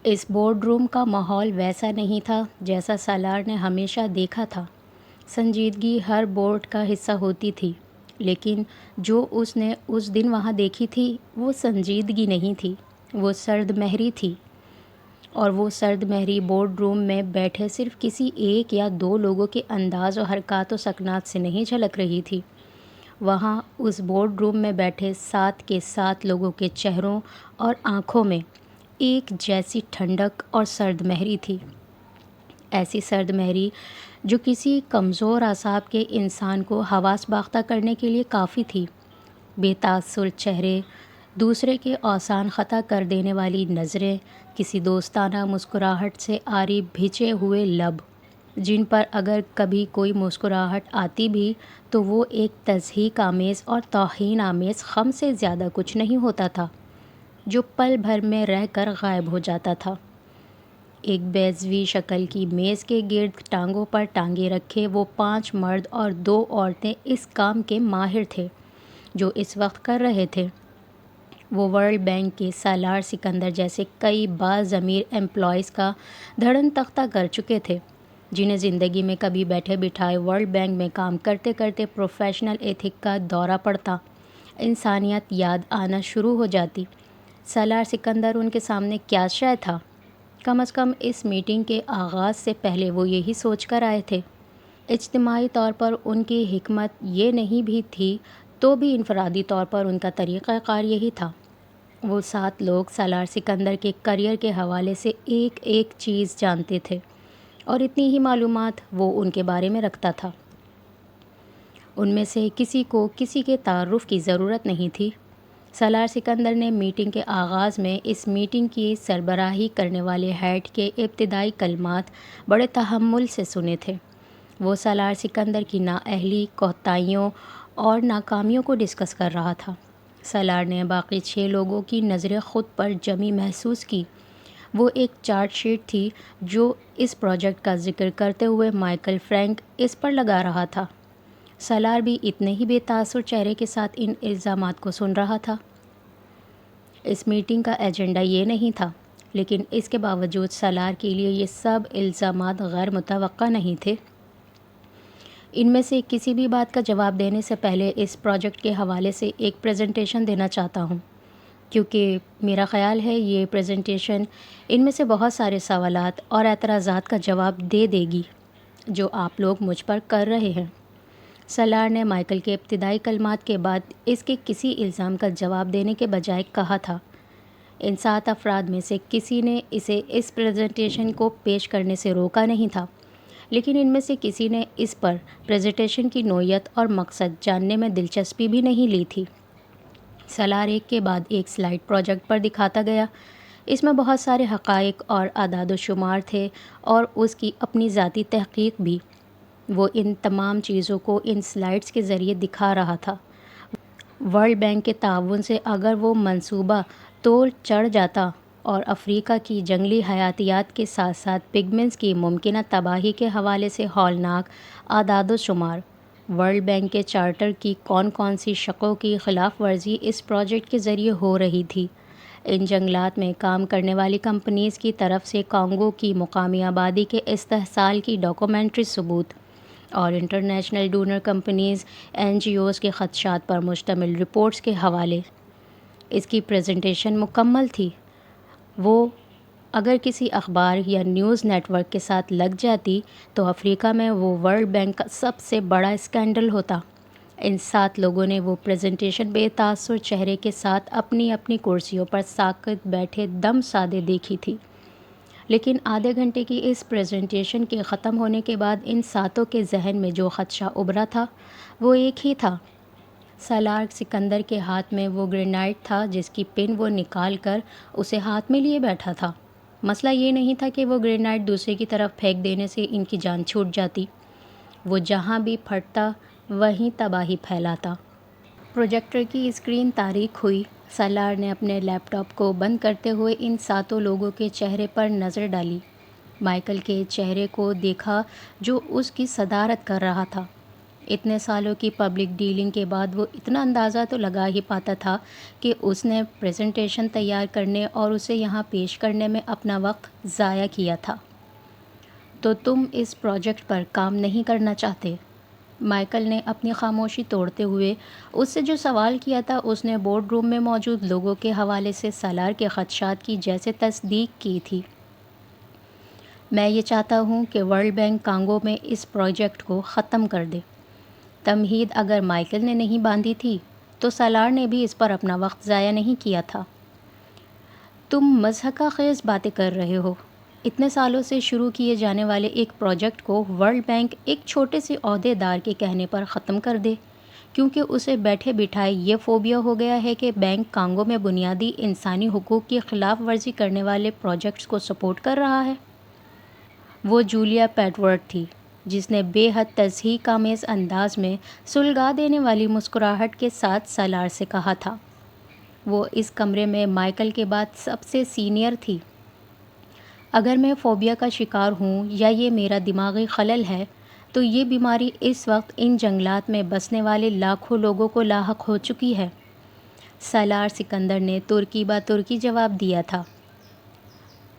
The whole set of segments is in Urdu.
اس بورڈ روم کا ماحول ویسا نہیں تھا جیسا سالار نے ہمیشہ دیکھا تھا۔ سنجیدگی ہر بورڈ کا حصہ ہوتی تھی، لیکن جو اس نے اس دن وہاں دیکھی تھی وہ سنجیدگی نہیں تھی، وہ سرد مہری تھی۔ اور وہ سرد مہری بورڈ روم میں بیٹھے صرف کسی ایک یا دو لوگوں کے انداز و حرکات و سکنات سے نہیں جھلک رہی تھی۔ وہاں اس بورڈ روم میں بیٹھے 7 کے 7 لوگوں کے چہروں اور آنکھوں میں ایک جیسی ٹھنڈک اور سرد مہری تھی، ایسی سرد مہری جو کسی کمزور اعصاب کے انسان کو حواس باختہ کرنے کے لیے کافی تھی۔ بے تاثر چہرے، دوسرے کے اوسان خطا کر دینے والی نظریں، کسی دوستانہ مسکراہٹ سے عاری بھیجے ہوئے لب، جن پر اگر کبھی کوئی مسکراہٹ آتی بھی تو وہ ایک تضحیک آمیز اور توہین آمیز خم سے زیادہ کچھ نہیں ہوتا تھا، جو پل بھر میں رہ کر غائب ہو جاتا تھا۔ ایک بیضوی شکل کی میز کے گرد ٹانگوں پر ٹانگیں رکھے وہ 5 مرد اور 2 عورتیں اس کام کے ماہر تھے جو اس وقت کر رہے تھے۔ وہ ورلڈ بینک کے سالار سکندر جیسے کئی باضمیر امپلائیز کا دھڑن تختہ کر چکے تھے، جنہیں زندگی میں کبھی بیٹھے بٹھائے ورلڈ بینک میں کام کرتے کرتے پروفیشنل ایتھک کا دورہ پڑتا، انسانیت یاد آنا شروع ہو جاتی۔ سالار سکندر ان کے سامنے کیا شے تھا؟ کم از کم اس میٹنگ کے آغاز سے پہلے وہ یہی سوچ کر آئے تھے۔ اجتماعی طور پر ان کی حکمت یہ نہیں بھی تھی تو بھی انفرادی طور پر ان کا طریقہ کار یہی تھا۔ وہ 7 لوگ سالار سکندر کے کریئر کے حوالے سے ایک ایک چیز جانتے تھے، اور اتنی ہی معلومات وہ ان کے بارے میں رکھتا تھا۔ ان میں سے کسی کو کسی کے تعارف کی ضرورت نہیں تھی۔ سالار سکندر نے میٹنگ کے آغاز میں اس میٹنگ کی سربراہی کرنے والے ہیڈ کے ابتدائی کلمات بڑے تحمل سے سنے تھے۔ وہ سالار سکندر کی نااہلی، کوتاہیوں اور ناکامیوں کو ڈسکس کر رہا تھا۔ سالار نے باقی 6 لوگوں کی نظریں خود پر جمی محسوس کی۔ وہ ایک چارٹ شیٹ تھی جو اس پروجیکٹ کا ذکر کرتے ہوئے مائیکل فرینک اس پر لگا رہا تھا۔ سالار بھی اتنے ہی بے تاثر چہرے کے ساتھ ان الزامات کو سن رہا تھا۔ اس میٹنگ کا ایجنڈا یہ نہیں تھا، لیکن اس کے باوجود سالار کے لیے یہ سب الزامات غیر متوقع نہیں تھے۔ ان میں سے کسی بھی بات کا جواب دینے سے پہلے اس پروجیکٹ کے حوالے سے ایک پریزنٹیشن دینا چاہتا ہوں، کیونکہ میرا خیال ہے یہ پریزنٹیشن ان میں سے بہت سارے سوالات اور اعتراضات کا جواب دے دے گی جو آپ لوگ مجھ پر کر رہے ہیں۔ سالار نے مائیکل کے ابتدائی کلمات کے بعد اس کے کسی الزام کا جواب دینے کے بجائے کہا تھا۔ ان 7 افراد میں سے کسی نے اسے اس پریزنٹیشن کو پیش کرنے سے روکا نہیں تھا، لیکن ان میں سے کسی نے اس پر پریزنٹیشن کی نوعیت اور مقصد جاننے میں دلچسپی بھی نہیں لی تھی۔ سالار ایک کے بعد ایک سلائیڈ پروجیکٹ پر دکھاتا گیا۔ اس میں بہت سارے حقائق اور اعداد و شمار تھے اور اس کی اپنی ذاتی تحقیق بھی۔ وہ ان تمام چیزوں کو ان سلائیڈز کے ذریعے دکھا رہا تھا۔ ورلڈ بینک کے تعاون سے اگر وہ منصوبہ توڑ چڑھ جاتا اور افریقہ کی جنگلی حیاتیات کے ساتھ ساتھ پگمنٹس کی ممکنہ تباہی کے حوالے سے ہولناک اعداد و شمار، ورلڈ بینک کے چارٹر کی کون سی شقوں کی خلاف ورزی اس پروجیکٹ کے ذریعے ہو رہی تھی، ان جنگلات میں کام کرنے والی کمپنیز کی طرف سے کانگو کی مقامی آبادی کے استحصال کی ڈاکومنٹری ثبوت، اور انٹرنیشنل ڈونر کمپنیز NGOs کے خدشات پر مشتمل رپورٹس کے حوالے۔ اس کی پریزنٹیشن مکمل تھی۔ وہ اگر کسی اخبار یا نیوز نیٹ ورک کے ساتھ لگ جاتی تو افریقہ میں وہ ورلڈ بینک کا سب سے بڑا اسکینڈل ہوتا۔ ان 7 لوگوں نے وہ پریزنٹیشن بے تاثر چہرے کے ساتھ اپنی اپنی کرسیوں پر ساکت بیٹھے دم سادے دیکھی تھی، لیکن آدھے گھنٹے کی اس پریزنٹیشن کے ختم ہونے کے بعد ان 7 کے ذہن میں جو خدشہ ابھرا تھا وہ ایک ہی تھا۔ سالار سکندر کے ہاتھ میں وہ گرینیڈ تھا جس کی پن وہ نکال کر اسے ہاتھ میں لیے بیٹھا تھا۔ مسئلہ یہ نہیں تھا کہ وہ گرینیڈ دوسرے کی طرف پھینک دینے سے ان کی جان چھوٹ جاتی، وہ جہاں بھی پھٹتا وہیں تباہی پھیلاتا۔ پروجیکٹر کی اسکرین تاریک ہوئی۔ سالار نے اپنے لیپ ٹاپ کو بند کرتے ہوئے ان 7 لوگوں کے چہرے پر نظر ڈالی، مائیکل کے چہرے کو دیکھا جو اس کی صدارت کر رہا تھا۔ اتنے سالوں کی پبلک ڈیلنگ کے بعد وہ اتنا اندازہ تو لگا ہی پاتا تھا کہ اس نے پریزنٹیشن تیار کرنے اور اسے یہاں پیش کرنے میں اپنا وقت ضائع کیا تھا۔ تو تم اس پروجیکٹ پر کام نہیں کرنا چاہتے؟ مائیکل نے اپنی خاموشی توڑتے ہوئے اس سے جو سوال کیا تھا اس نے بورڈ روم میں موجود لوگوں کے حوالے سے سالار کے خدشات کی جیسے تصدیق کی تھی۔ میں یہ چاہتا ہوں کہ ورلڈ بینک کانگو میں اس پروجیکٹ کو ختم کر دے۔ تمہید اگر مائیکل نے نہیں باندھی تھی تو سالار نے بھی اس پر اپنا وقت ضائع نہیں کیا تھا۔ تم مضحکہ خیز باتیں کر رہے ہو۔ اتنے سالوں سے شروع کیے جانے والے ایک پروجیکٹ کو ورلڈ بینک ایک چھوٹے سے عہدے دار کے کہنے پر ختم کر دے کیونکہ اسے بیٹھے بٹھائے یہ فوبیا ہو گیا ہے کہ بینک کانگو میں بنیادی انسانی حقوق کی خلاف ورزی کرنے والے پروجیکٹس کو سپورٹ کر رہا ہے۔ وہ جولیا پیٹورٹ تھی جس نے بے حد تضحیک آمیز انداز میں سلگا دینے والی مسکراہٹ کے ساتھ سالار سے کہا تھا۔ وہ اس کمرے میں مائیکل کے بعد سب سے سینئر تھی۔ اگر میں فوبیا کا شکار ہوں یا یہ میرا دماغی خلل ہے تو یہ بیماری اس وقت ان جنگلات میں بسنے والے لاکھوں لوگوں کو لاحق ہو چکی ہے۔ سالار سکندر نے ترکی با ترکی جواب دیا تھا۔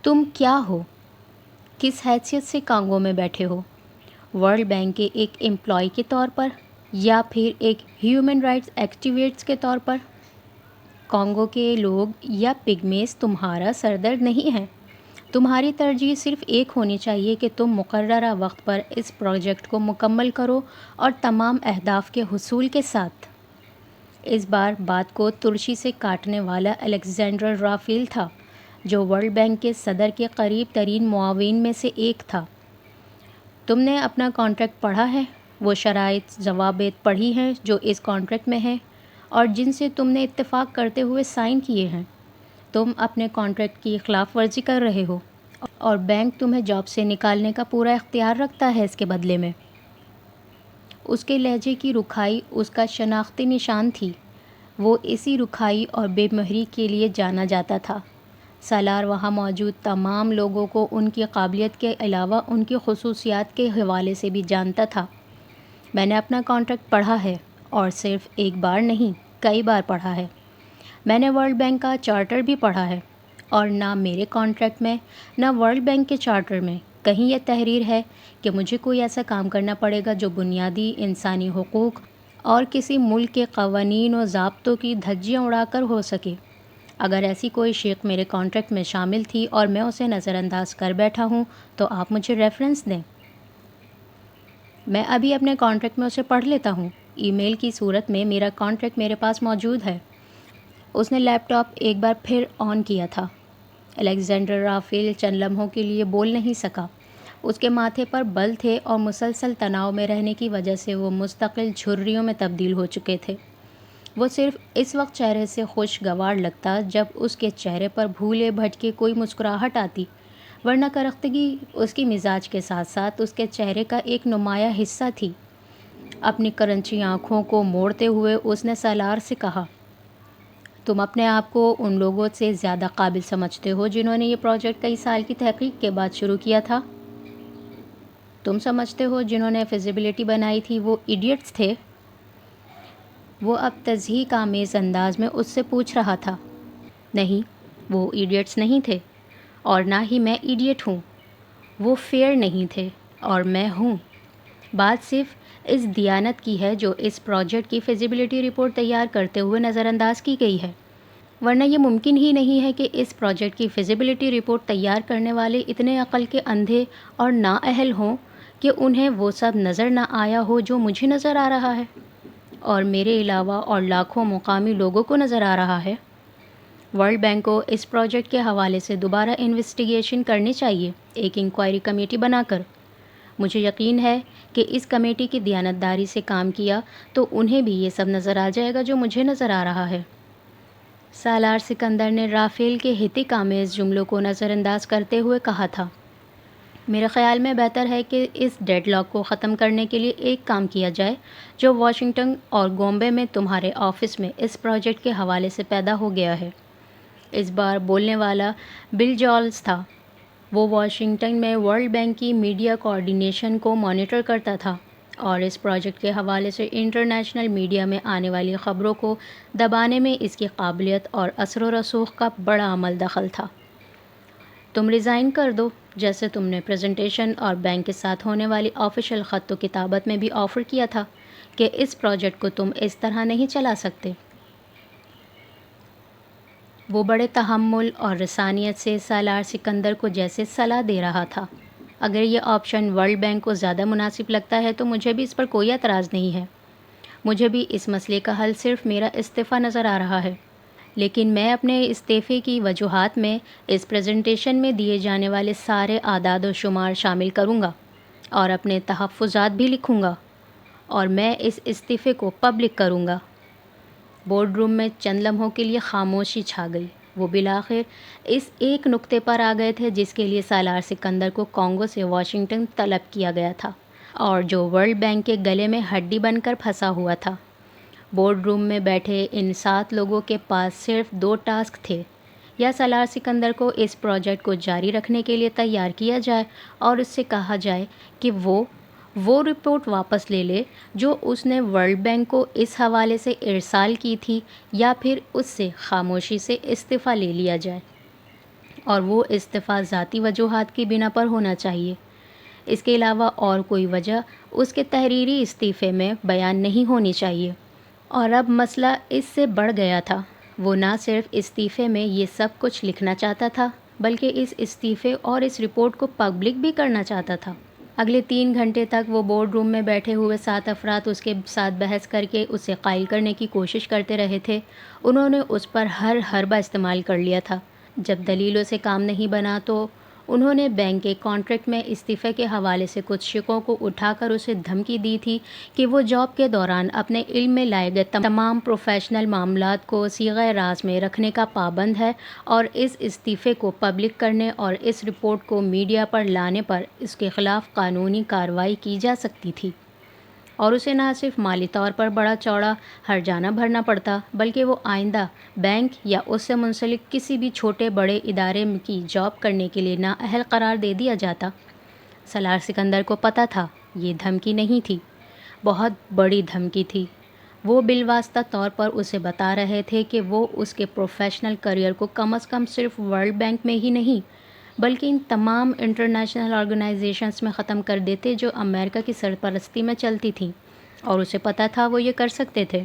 تم کیا ہو؟ کس حیثیت سے کانگو میں بیٹھے ہو؟ ورلڈ بینک کے ایک امپلائی کے طور پر یا پھر ایک ہیومن رائٹس ایکٹیویسٹ کے طور پر؟ کانگو کے لوگ یا پگمیز تمہارا سردرد نہیں ہیں۔ تمہاری ترجیح صرف ایک ہونی چاہیے کہ تم مقررہ وقت پر اس پروجیکٹ کو مکمل کرو اور تمام اہداف کے حصول کے ساتھ۔ اس بار بات کو ترشی سے کاٹنے والا الیگزینڈر رافیل تھا جو ورلڈ بینک کے صدر کے قریب ترین معاون میں سے ایک تھا۔ تم نے اپنا کانٹریکٹ پڑھا ہے؟ وہ شرائط ضوابط پڑھی ہیں جو اس کانٹریکٹ میں ہیں اور جن سے تم نے اتفاق کرتے ہوئے سائن کیے ہیں۔ تم اپنے کانٹریکٹ کی خلاف ورزی کر رہے ہو اور بینک تمہیں جاب سے نکالنے کا پورا اختیار رکھتا ہے اس کے بدلے میں۔ اس کے لہجے کی رکھائی اس کا شناختی نشان تھی۔ وہ اسی رکھائی اور بے مہری کے لیے جانا جاتا تھا۔ سالار وہاں موجود تمام لوگوں کو ان کی قابلیت کے علاوہ ان کی خصوصیات کے حوالے سے بھی جانتا تھا۔ میں نے اپنا کانٹریکٹ پڑھا ہے اور صرف ایک بار نہیں کئی بار پڑھا ہے۔ میں نے ورلڈ بینک کا چارٹر بھی پڑھا ہے اور نہ میرے کانٹریکٹ میں نہ ورلڈ بینک کے چارٹر میں کہیں یہ تحریر ہے کہ مجھے کوئی ایسا کام کرنا پڑے گا جو بنیادی انسانی حقوق اور کسی ملک کے قوانین و ضابطوں کی دھجیاں اڑا کر ہو سکے۔ اگر ایسی کوئی شق میرے کانٹریکٹ میں شامل تھی اور میں اسے نظر انداز کر بیٹھا ہوں تو آپ مجھے ریفرنس دیں۔ میں ابھی اپنے کانٹریکٹ میں اسے پڑھ لیتا ہوں۔ ای میل کی صورت میں میرا کانٹریکٹ میرے پاس موجود ہے۔ اس نے لیپ ٹاپ ایک بار پھر آن کیا تھا۔ الیگزینڈر رافیل چند لمحوں کے لیے بول نہیں سکا۔ اس کے ماتھے پر بل تھے اور مسلسل تناؤ میں رہنے کی وجہ سے وہ مستقل جھریوں میں تبدیل ہو چکے تھے۔ وہ صرف اس وقت چہرے سے خوشگوار لگتا جب اس کے چہرے پر بھولے بھٹکے کوئی مسکراہٹ آتی، ورنہ کرختگی اس کی مزاج کے ساتھ ساتھ اس کے چہرے کا ایک نمایاں حصہ تھی۔ اپنی کرنچی آنکھوں کو موڑتے ہوئے اس نے سالار سے کہا، تم اپنے آپ کو ان لوگوں سے زیادہ قابل سمجھتے ہو جنہوں نے یہ پروجیکٹ کئی سال کی تحقیق کے بعد شروع کیا تھا؟ تم سمجھتے ہو جنہوں نے فیزیبلٹی بنائی تھی وہ ایڈیٹس تھے؟ وہ اب تضحیک آمیز انداز میں اس سے پوچھ رہا تھا۔ نہیں، وہ ایڈیٹس نہیں تھے اور نہ ہی میں ایڈیٹ ہوں۔ وہ فیئر نہیں تھے اور میں ہوں۔ بات صرف اس دیانت کی ہے جو اس پروجیکٹ کی فیزیبلٹی رپورٹ تیار کرتے ہوئے نظر انداز کی گئی ہے، ورنہ یہ ممکن ہی نہیں ہے کہ اس پروجیکٹ کی فیزیبلٹی رپورٹ تیار کرنے والے اتنے عقل کے اندھے اور نااہل ہوں کہ انہیں وہ سب نظر نہ آیا ہو جو مجھے نظر آ رہا ہے اور میرے علاوہ اور لاکھوں مقامی لوگوں کو نظر آ رہا ہے۔ ورلڈ بینک کو اس پروجیکٹ کے حوالے سے دوبارہ انویسٹیگیشن کرنی چاہیے، ایک انکوائری کمیٹی بنا کر۔ مجھے یقین ہے کہ اس کمیٹی کی دیانتداری سے کام کیا تو انہیں بھی یہ سب نظر آ جائے گا جو مجھے نظر آ رہا ہے۔ سالار سکندر نے رافیل کے ہتک آمیز جملوں کو نظر انداز کرتے ہوئے کہا تھا، میرے خیال میں بہتر ہے کہ اس ڈیڈ لاک کو ختم کرنے کے لیے ایک کام کیا جائے جو واشنگٹن اور گومبے میں تمہارے آفس میں اس پروجیکٹ کے حوالے سے پیدا ہو گیا ہے۔ اس بار بولنے والا بل جالز تھا۔ وہ واشنگٹن میں ورلڈ بینک کی میڈیا کوارڈینیشن کو مانیٹر کرتا تھا اور اس پروجیکٹ کے حوالے سے انٹرنیشنل میڈیا میں آنے والی خبروں کو دبانے میں اس کی قابلیت اور اثر و رسوخ کا بڑا عمل دخل تھا۔ تم ریزائن کر دو، جیسے تم نے پریزنٹیشن اور بینک کے ساتھ ہونے والی آفیشیل خط و کتابت میں بھی آفر کیا تھا کہ اس پروجیکٹ کو تم اس طرح نہیں چلا سکتے۔ وہ بڑے تحمل اور رسانیت سے سالار سکندر کو جیسے صلاح دے رہا تھا، اگر یہ آپشن ورلڈ بینک کو زیادہ مناسب لگتا ہے تو مجھے بھی اس پر کوئی اعتراض نہیں ہے۔ مجھے بھی اس مسئلے کا حل صرف میرا استعفیٰ نظر آ رہا ہے، لیکن میں اپنے استعفے کی وجوہات میں اس پریزنٹیشن میں دیے جانے والے سارے اعداد و شمار شامل کروں گا اور اپنے تحفظات بھی لکھوں گا، اور میں اس استعفے کو پبلک کروں گا۔ بورڈ روم میں چند لمحوں کے لیے خاموشی چھا گئی۔ وہ بالآخر اس ایک نقطے پر آ گئے تھے جس کے لیے سالار سکندر کو کانگو سے واشنگٹن طلب کیا گیا تھا اور جو ورلڈ بینک کے گلے میں ہڈی بن کر پھنسا ہوا تھا۔ بورڈ روم میں بیٹھے ان 7 لوگوں کے پاس صرف 2 ٹاسک تھے، یا سالار سکندر کو اس پروجیکٹ کو جاری رکھنے کے لیے تیار کیا جائے اور اس سے کہا جائے کہ وہ رپورٹ واپس لے لے جو اس نے ورلڈ بینک کو اس حوالے سے ارسال کی تھی، یا پھر اس سے خاموشی سے استعفیٰ لے لیا جائے، اور وہ استعفیٰ ذاتی وجوہات کی بنا پر ہونا چاہیے۔ اس کے علاوہ اور کوئی وجہ اس کے تحریری استعفے میں بیان نہیں ہونی چاہیے۔ اور اب مسئلہ اس سے بڑھ گیا تھا۔ وہ نہ صرف استعفے میں یہ سب کچھ لکھنا چاہتا تھا بلکہ اس استعفے اور اس رپورٹ کو پبلک بھی کرنا چاہتا تھا۔ اگلے 3 گھنٹے تک وہ بورڈ روم میں بیٹھے ہوئے 7 افراد اس کے ساتھ بحث کر کے اسے قائل کرنے کی کوشش کرتے رہے تھے۔ انہوں نے اس پر ہر حربہ استعمال کر لیا تھا۔ جب دلیلوں سے کام نہیں بنا تو انہوں نے بینک کے کانٹریکٹ میں استعفے کے حوالے سے کچھ شقوں کو اٹھا کر اسے دھمکی دی تھی کہ وہ جاب کے دوران اپنے علم میں لائے گئے تمام پروفیشنل معاملات کو صیغہ راز میں رکھنے کا پابند ہے، اور اس استعفے کو پبلک کرنے اور اس رپورٹ کو میڈیا پر لانے پر اس کے خلاف قانونی کارروائی کی جا سکتی تھی، اور اسے نہ صرف مالی طور پر بڑا چوڑا ہرجانہ بھرنا پڑتا بلکہ وہ آئندہ بینک یا اس سے منسلک کسی بھی چھوٹے بڑے ادارے کی جاب کرنے کے لیے نااہل قرار دے دیا جاتا۔ سالار سکندر کو پتہ تھا یہ دھمکی نہیں تھی، بہت بڑی دھمکی تھی۔ وہ بالواسطہ طور پر اسے بتا رہے تھے کہ وہ اس کے پروفیشنل کریئر کو کم از کم صرف ورلڈ بینک میں ہی نہیں بلکہ ان تمام انٹرنیشنل آرگنائزیشنز میں ختم کر دیتے جو امریکہ کی سرپرستی میں چلتی تھیں، اور اسے پتہ تھا وہ یہ کر سکتے تھے۔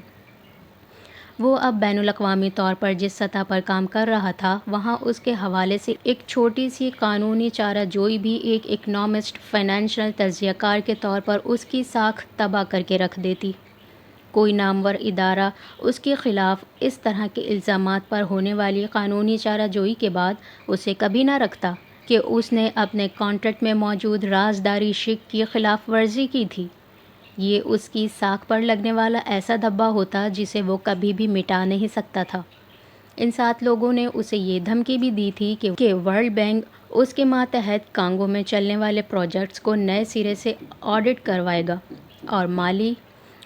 وہ اب بین الاقوامی طور پر جس سطح پر کام کر رہا تھا وہاں اس کے حوالے سے ایک چھوٹی سی قانونی چارہ جوئی بھی ایک اکنامسٹ، فائنینشیل تجزیہ کار کے طور پر اس کی ساکھ تباہ کر کے رکھ دیتی۔ کوئی نامور ادارہ اس کے خلاف اس طرح کے الزامات پر ہونے والی قانونی چارہ جوئی کے بعد اسے کبھی نہ رکھتا کہ اس نے اپنے کانٹریکٹ میں موجود رازداری شق کی خلاف ورزی کی تھی۔ یہ اس کی ساکھ پر لگنے والا ایسا دھبا ہوتا جسے وہ کبھی بھی مٹا نہیں سکتا تھا۔ ان 7 لوگوں نے اسے یہ دھمکی بھی دی تھی کہ ورلڈ بینک اس کے ماتحت کانگو میں چلنے والے پروجیکٹس کو نئے سرے سے آڈٹ کروائے گا، اور مالی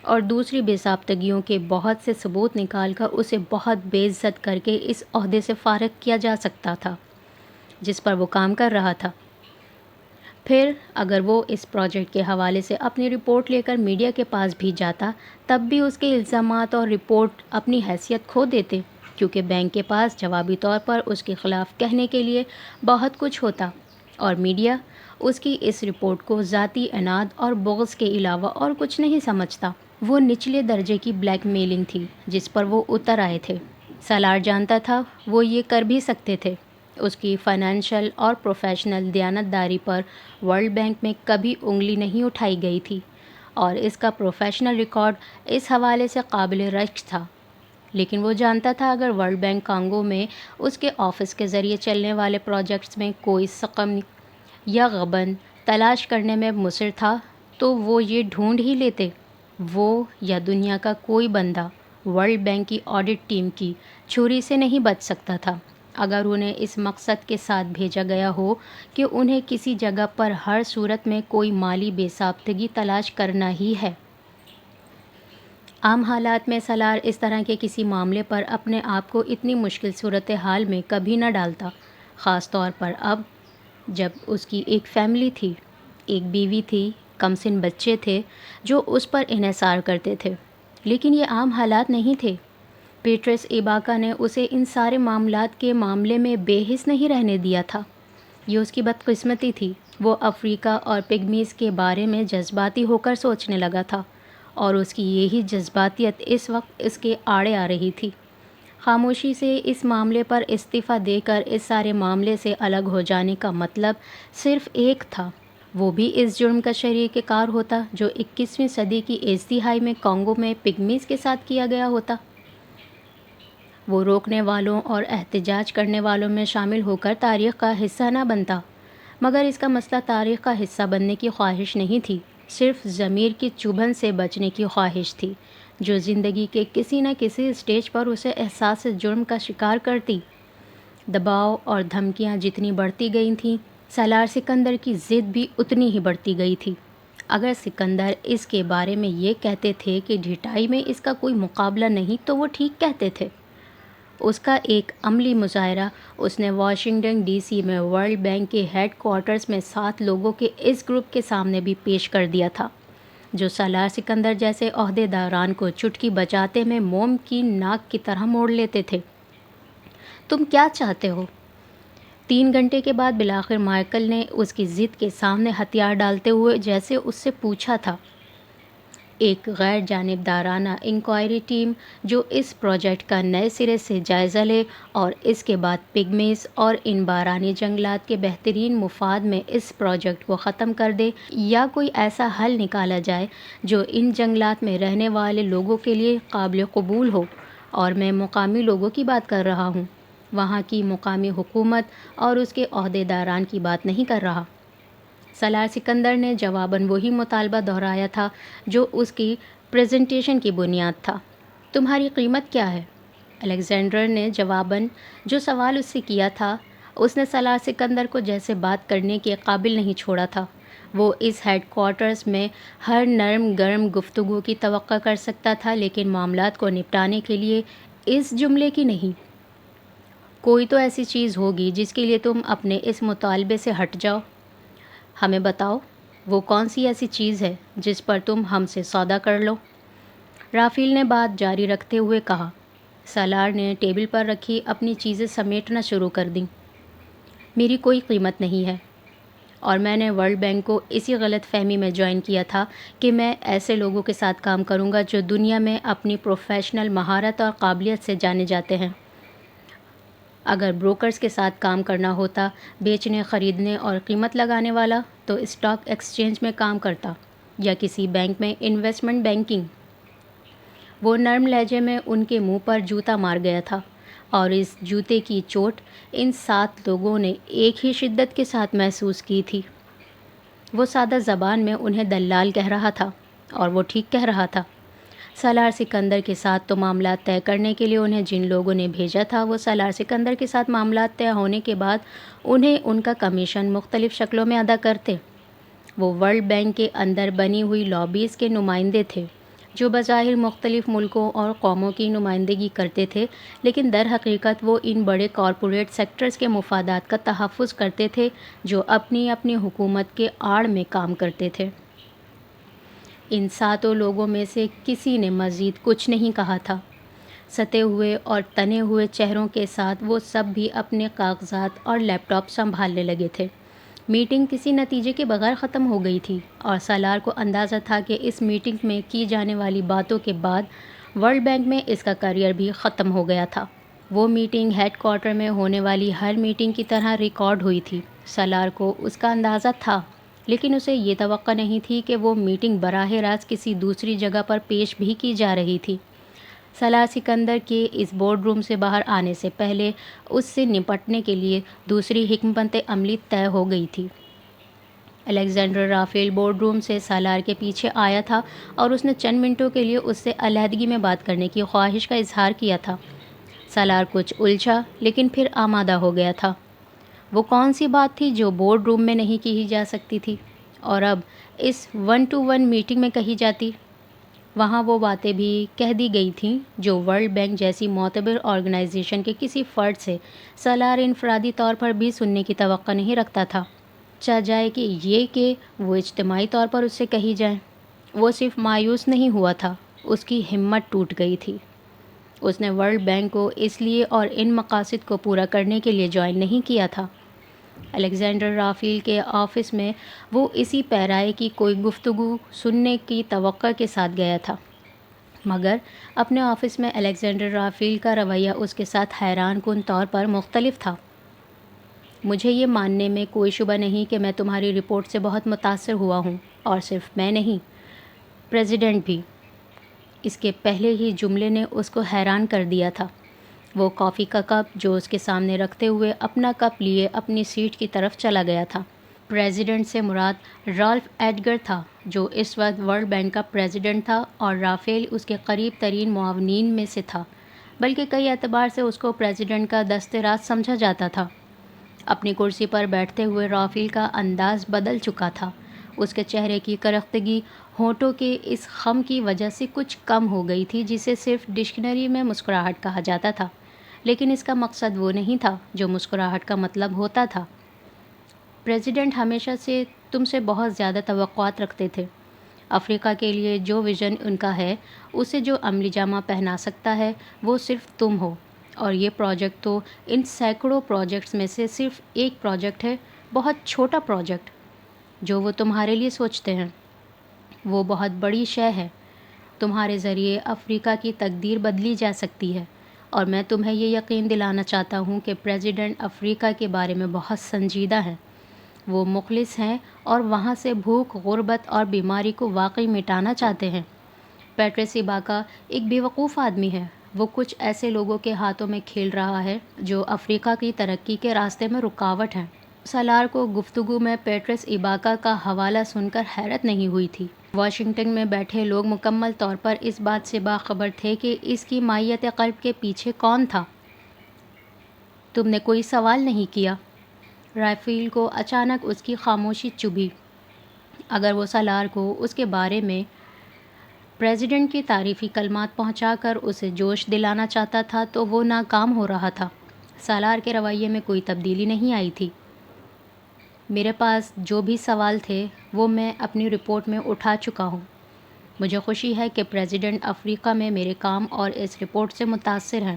اور دوسری بے ضابطگیوں کے بہت سے ثبوت نکال کر اسے بہت بے عزت کر کے اس عہدے سے فارغ کیا جا سکتا تھا جس پر وہ کام کر رہا تھا۔ پھر اگر وہ اس پروجیکٹ کے حوالے سے اپنی رپورٹ لے کر میڈیا کے پاس بھی جاتا تب بھی اس کے الزامات اور رپورٹ اپنی حیثیت کھو دیتے، کیونکہ بینک کے پاس جوابی طور پر اس کے خلاف کہنے کے لیے بہت کچھ ہوتا، اور میڈیا اس کی اس رپورٹ کو ذاتی اناد اور بغض کے علاوہ اور کچھ نہیں سمجھتا۔ وہ نچلے درجے کی بلیک میلنگ تھی جس پر وہ اتر آئے تھے۔ سالار جانتا تھا وہ یہ کر بھی سکتے تھے۔ اس کی فائنینشیل اور پروفیشنل دیانتداری پر ورلڈ بینک میں کبھی انگلی نہیں اٹھائی گئی تھی، اور اس کا پروفیشنل ریکارڈ اس حوالے سے قابل رشک تھا، لیکن وہ جانتا تھا اگر ورلڈ بینک کانگو میں اس کے آفس کے ذریعے چلنے والے پروجیکٹس میں کوئی سقم یا غبن تلاش کرنے میں مصر تھا تو وہ یہ ڈھونڈ ہی لیتے۔ وہ یا دنیا کا کوئی بندہ ورلڈ بینک کی آڈٹ ٹیم کی چھری سے نہیں بچ سکتا تھا اگر انہیں اس مقصد کے ساتھ بھیجا گیا ہو کہ انہیں کسی جگہ پر ہر صورت میں کوئی مالی بے ضابطگی تلاش کرنا ہی ہے۔ عام حالات میں سالار اس طرح کے کسی معاملے پر اپنے آپ کو اتنی مشکل صورتحال میں کبھی نہ ڈالتا، خاص طور پر اب جب اس کی ایک فیملی تھی، ایک بیوی تھی، کمسن بچے تھے جو اس پر انحصار کرتے تھے، لیکن یہ عام حالات نہیں تھے۔ پیٹرس ایباکا نے اسے ان سارے معاملات کے معاملے میں بے حس نہیں رہنے دیا تھا۔ یہ اس کی بدقسمتی تھی۔ وہ افریقہ اور پگمیز کے بارے میں جذباتی ہو کر سوچنے لگا تھا، اور اس کی یہی جذباتیت اس وقت اس کے آڑے آ رہی تھی۔ خاموشی سے اس معاملے پر استعفیٰ دے کر اس سارے معاملے سے الگ ہو جانے کا مطلب صرف ایک تھا، وہ بھی اس جرم کا شریک کار ہوتا جو 21ویں صدی کی ازدہائی میں کانگو میں پگمیز کے ساتھ کیا گیا ہوتا۔ وہ روکنے والوں اور احتجاج کرنے والوں میں شامل ہو کر تاریخ کا حصہ نہ بنتا، مگر اس کا مسئلہ تاریخ کا حصہ بننے کی خواہش نہیں تھی، صرف ضمیر کی چبھن سے بچنے کی خواہش تھی، جو زندگی کے کسی نہ کسی اسٹیج پر اسے احساس جرم کا شکار کرتی۔ دباؤ اور دھمکیاں جتنی بڑھتی گئی تھیں، سالار سکندر کی ضد بھی اتنی ہی بڑھتی گئی تھی۔ اگر سکندر اس کے بارے میں یہ کہتے تھے کہ ڈھٹائی میں اس کا کوئی مقابلہ نہیں تو وہ ٹھیک کہتے تھے۔ اس کا ایک عملی مظاہرہ اس نے واشنگٹن ڈی سی میں ورلڈ بینک کے ہیڈ کوارٹرز میں 7 لوگوں کے اس گروپ کے سامنے بھی پیش کر دیا تھا، جو سالار سکندر جیسے عہدے داران کو چٹکی بجاتے میں موم کی ناک کی طرح موڑ لیتے تھے۔ تم کیا چاہتے ہو؟ 3 گھنٹے کے بعد بالآخر مائیکل نے اس کی ضد کے سامنے ہتھیار ڈالتے ہوئے جیسے اس سے پوچھا تھا، ایک غیر جانبدارانہ انکوائری ٹیم جو اس پروجیکٹ کا نئے سرے سے جائزہ لے اور اس کے بعد پگمیز اور ان بارانی جنگلات کے بہترین مفاد میں اس پروجیکٹ کو ختم کر دے، یا کوئی ایسا حل نکالا جائے جو ان جنگلات میں رہنے والے لوگوں کے لیے قابل قبول ہو۔ اور میں مقامی لوگوں کی بات کر رہا ہوں، وہاں کی مقامی حکومت اور اس کے عہدے داران کی بات نہیں کر رہا۔ سالار سکندر نے جواباً وہی مطالبہ دہرایا تھا جو اس کی پریزنٹیشن کی بنیاد تھا۔ تمہاری قیمت کیا ہے؟ الیگزینڈر نے جواباً جو سوال اس سے کیا تھا، اس نے سالار سکندر کو جیسے بات کرنے کے قابل نہیں چھوڑا تھا۔ وہ اس ہیڈ کوارٹرز میں ہر نرم گرم گفتگو کی توقع کر سکتا تھا، لیکن معاملات کو نپٹانے کے لیے اس جملے کی نہیں۔ کوئی تو ایسی چیز ہوگی جس کے لیے تم اپنے اس مطالبے سے ہٹ جاؤ۔ ہمیں بتاؤ، وہ کون سی ایسی چیز ہے جس پر تم ہم سے سودا کر لو؟ رافیل نے بات جاری رکھتے ہوئے کہا۔ سالار نے ٹیبل پر رکھی اپنی چیزیں سمیٹنا شروع کر دیں۔ میری کوئی قیمت نہیں ہے، اور میں نے ورلڈ بینک کو اسی غلط فہمی میں جوائن کیا تھا کہ میں ایسے لوگوں کے ساتھ کام کروں گا جو دنیا میں اپنی پروفیشنل مہارت اور قابلیت سے جانے جاتے ہیں۔ اگر بروکرز کے ساتھ کام کرنا ہوتا، بیچنے، خریدنے اور قیمت لگانے والا، تو اسٹاک ایکسچینج میں کام کرتا یا کسی بینک میں انویسٹمنٹ بینکنگ۔ وہ نرم لہجے میں ان کے منہ پر جوتا مار گیا تھا، اور اس جوتے کی چوٹ ان 7 لوگوں نے ایک ہی شدت کے ساتھ محسوس کی تھی۔ وہ سادہ زبان میں انہیں دلال کہہ رہا تھا، اور وہ ٹھیک کہہ رہا تھا۔ سالار سکندر کے ساتھ تو معاملات طے کرنے کے لیے انہیں جن لوگوں نے بھیجا تھا، وہ سالار سکندر کے ساتھ معاملات طے ہونے کے بعد انہیں ان کا کمیشن مختلف شکلوں میں ادا کرتے۔ وہ ورلڈ بینک کے اندر بنی ہوئی لابیز کے نمائندے تھے، جو بظاہر مختلف ملکوں اور قوموں کی نمائندگی کرتے تھے، لیکن در حقیقت وہ ان بڑے کارپوریٹ سیکٹرز کے مفادات کا تحفظ کرتے تھے جو اپنی اپنی حکومت کے آڑ میں کام کرتے تھے۔ ان 7 لوگوں میں سے کسی نے مزید کچھ نہیں کہا تھا۔ ستے ہوئے اور تنے ہوئے چہروں کے ساتھ وہ سب بھی اپنے کاغذات اور لیپ ٹاپ سنبھالنے لگے تھے۔ میٹنگ کسی نتیجے کے بغیر ختم ہو گئی تھی، اور سالار کو اندازہ تھا کہ اس میٹنگ میں کی جانے والی باتوں کے بعد ورلڈ بینک میں اس کا کیریئر بھی ختم ہو گیا تھا۔ وہ میٹنگ ہیڈ کوارٹر میں ہونے والی ہر میٹنگ کی طرح ریکارڈ ہوئی تھی۔ سالار کو اس کا اندازہ تھا، لیکن اسے یہ توقع نہیں تھی کہ وہ میٹنگ براہ راست کسی دوسری جگہ پر پیش بھی کی جا رہی تھی۔ سالار سکندر کے اس بورڈ روم سے باہر آنے سے پہلے اس سے نپٹنے کے لیے دوسری حکمت عملی طے ہو گئی تھی۔ الیگزینڈر رافیل بورڈ روم سے سالار کے پیچھے آیا تھا، اور اس نے چند منٹوں کے لیے اس سے علیحدگی میں بات کرنے کی خواہش کا اظہار کیا تھا۔ سالار کچھ الجھا، لیکن پھر آمادہ ہو گیا تھا۔ وہ کون سی بات تھی جو بورڈ روم میں نہیں کی جا سکتی تھی، اور اب اس 1 to 1 میٹنگ میں کہی جاتی؟ وہاں وہ باتیں بھی کہہ دی گئی تھیں جو ورلڈ بینک جیسی معتبر آرگنائزیشن کے کسی فرد سے سالار انفرادی طور پر بھی سننے کی توقع نہیں رکھتا تھا۔ چاہ جائے کہ وہ اجتماعی طور پر اس سے کہی جائیں۔ وہ صرف مایوس نہیں ہوا تھا، اس کی ہمت ٹوٹ گئی تھی۔ اس نے ورلڈ بینک کو اس لیے اور ان مقاصد کو پورا کرنے کے لیے جوائن نہیں کیا تھا۔ الیگزینڈر رافیل کے آفس میں وہ اسی پیرائے کی کوئی گفتگو سننے کی توقع کے ساتھ گیا تھا، مگر اپنے آفس میں الیگزینڈر رافیل کا رویہ اس کے ساتھ حیران کن طور پر مختلف تھا۔ مجھے یہ ماننے میں کوئی شبہ نہیں کہ میں تمہاری رپورٹ سے بہت متاثر ہوا ہوں، اور صرف میں نہیں، پریزیڈنٹ بھی۔ اس کے پہلے ہی جملے نے اس کو حیران کر دیا تھا۔ وہ کافی کا کپ جو اس کے سامنے رکھتے ہوئے اپنا کپ لیے اپنی سیٹ کی طرف چلا گیا تھا۔ پریزیڈنٹ سے مراد رالف ایڈگر تھا، جو اس وقت ورلڈ بینک کا پریزیڈنٹ تھا، اور رافیل اس کے قریب ترین معاونین میں سے تھا، بلکہ کئی اعتبار سے اس کو پریزیڈنٹ کا دست راست سمجھا جاتا تھا۔ اپنی کرسی پر بیٹھتے ہوئے رافیل کا انداز بدل چکا تھا۔ اس کے چہرے کی کرختگی ہونٹوں کے اس خم کی وجہ سے کچھ کم ہو گئی تھی جسے صرف ڈکشنری میں مسکراہٹ کہا جاتا تھا، لیکن اس کا مقصد وہ نہیں تھا جو مسکراہٹ کا مطلب ہوتا تھا۔ پریزیڈنٹ ہمیشہ سے تم سے بہت زیادہ توقعات رکھتے تھے۔ افریقہ کے لیے جو ویژن ان کا ہے، اسے جو عملی جامہ پہنا سکتا ہے، وہ صرف تم ہو، اور یہ پروجیکٹ تو ان سینکڑوں پروجیکٹس میں سے صرف ایک پروجیکٹ ہے، بہت چھوٹا پروجیکٹ جو وہ تمہارے لیے سوچتے ہیں۔ وہ بہت بڑی شے ہے۔ تمہارے ذریعے افریقہ کی تقدیر بدلی جا سکتی ہے، اور میں تمہیں یہ یقین دلانا چاہتا ہوں کہ پریزیڈنٹ افریقہ کے بارے میں بہت سنجیدہ ہیں۔ وہ مخلص ہیں اور وہاں سے بھوک، غربت اور بیماری کو واقعی مٹانا چاہتے ہیں۔ پیٹرس ایباکا ایک بیوقوف آدمی ہے۔ وہ کچھ ایسے لوگوں کے ہاتھوں میں کھیل رہا ہے جو افریقہ کی ترقی کے راستے میں رکاوٹ ہیں۔ سالار کو گفتگو میں پیٹرس ایباکا کا حوالہ سن کر حیرت نہیں ہوئی تھی۔ واشنگٹن میں بیٹھے لوگ مکمل طور پر اس بات سے باخبر تھے کہ اس کی مائیت قلب کے پیچھے کون تھا۔ تم نے کوئی سوال نہیں کیا؟ رافیل کو اچانک اس کی خاموشی چبھی۔ اگر وہ سالار کو اس کے بارے میں پریزیڈنٹ کی تعریفی کلمات پہنچا کر اسے جوش دلانا چاہتا تھا تو وہ ناکام ہو رہا تھا۔ سالار کے رویے میں کوئی تبدیلی نہیں آئی تھی۔ میرے پاس جو بھی سوال تھے وہ میں اپنی رپورٹ میں اٹھا چکا ہوں۔ مجھے خوشی ہے کہ پریزیڈنٹ افریقہ میں میرے کام اور اس رپورٹ سے متاثر ہیں،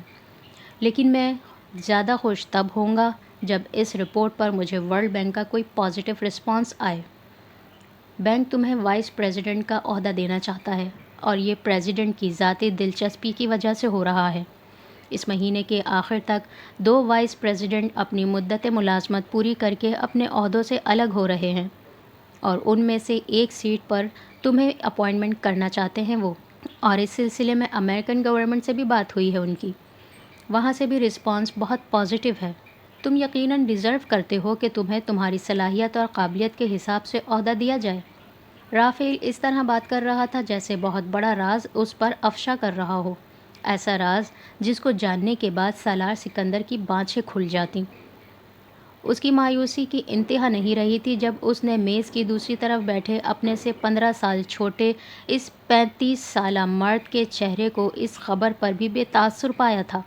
لیکن میں زیادہ خوش تب ہوں گا جب اس رپورٹ پر مجھے ورلڈ بینک کا کوئی پازیٹیو رسپانس آئے۔ بینک تمہیں وائس پریزیڈنٹ کا عہدہ دینا چاہتا ہے، اور یہ پریزیڈنٹ کی ذاتی دلچسپی کی وجہ سے ہو رہا ہے۔ اس مہینے کے آخر تک 2 وائس پریزیڈنٹ اپنی مدت ملازمت پوری کر کے اپنے عہدوں سے الگ ہو رہے ہیں، اور ان میں سے ایک سیٹ پر تمہیں اپوائنٹمنٹ کرنا چاہتے ہیں وہ، اور اس سلسلے میں امریکن گورنمنٹ سے بھی بات ہوئی ہے ان کی۔ وہاں سے بھی رسپانس بہت پازیٹیو ہے۔ تم یقیناً ڈیزرو کرتے ہو کہ تمہیں تمہاری صلاحیت اور قابلیت کے حساب سے عہدہ دیا جائے۔ رافیل اس طرح بات کر رہا تھا جیسے بہت بڑا راز اس پر افشا کر رہا ہو، ایسا راز جس کو جاننے کے بعد سالار سکندر کی بانچیں کھل جاتیں۔ اس کی مایوسی کی انتہا نہیں رہی تھی جب اس نے میز کی دوسری طرف بیٹھے اپنے سے 15 سال چھوٹے اس 35 سالہ مرد کے چہرے کو اس خبر پر بھی بے تاثر پایا تھا۔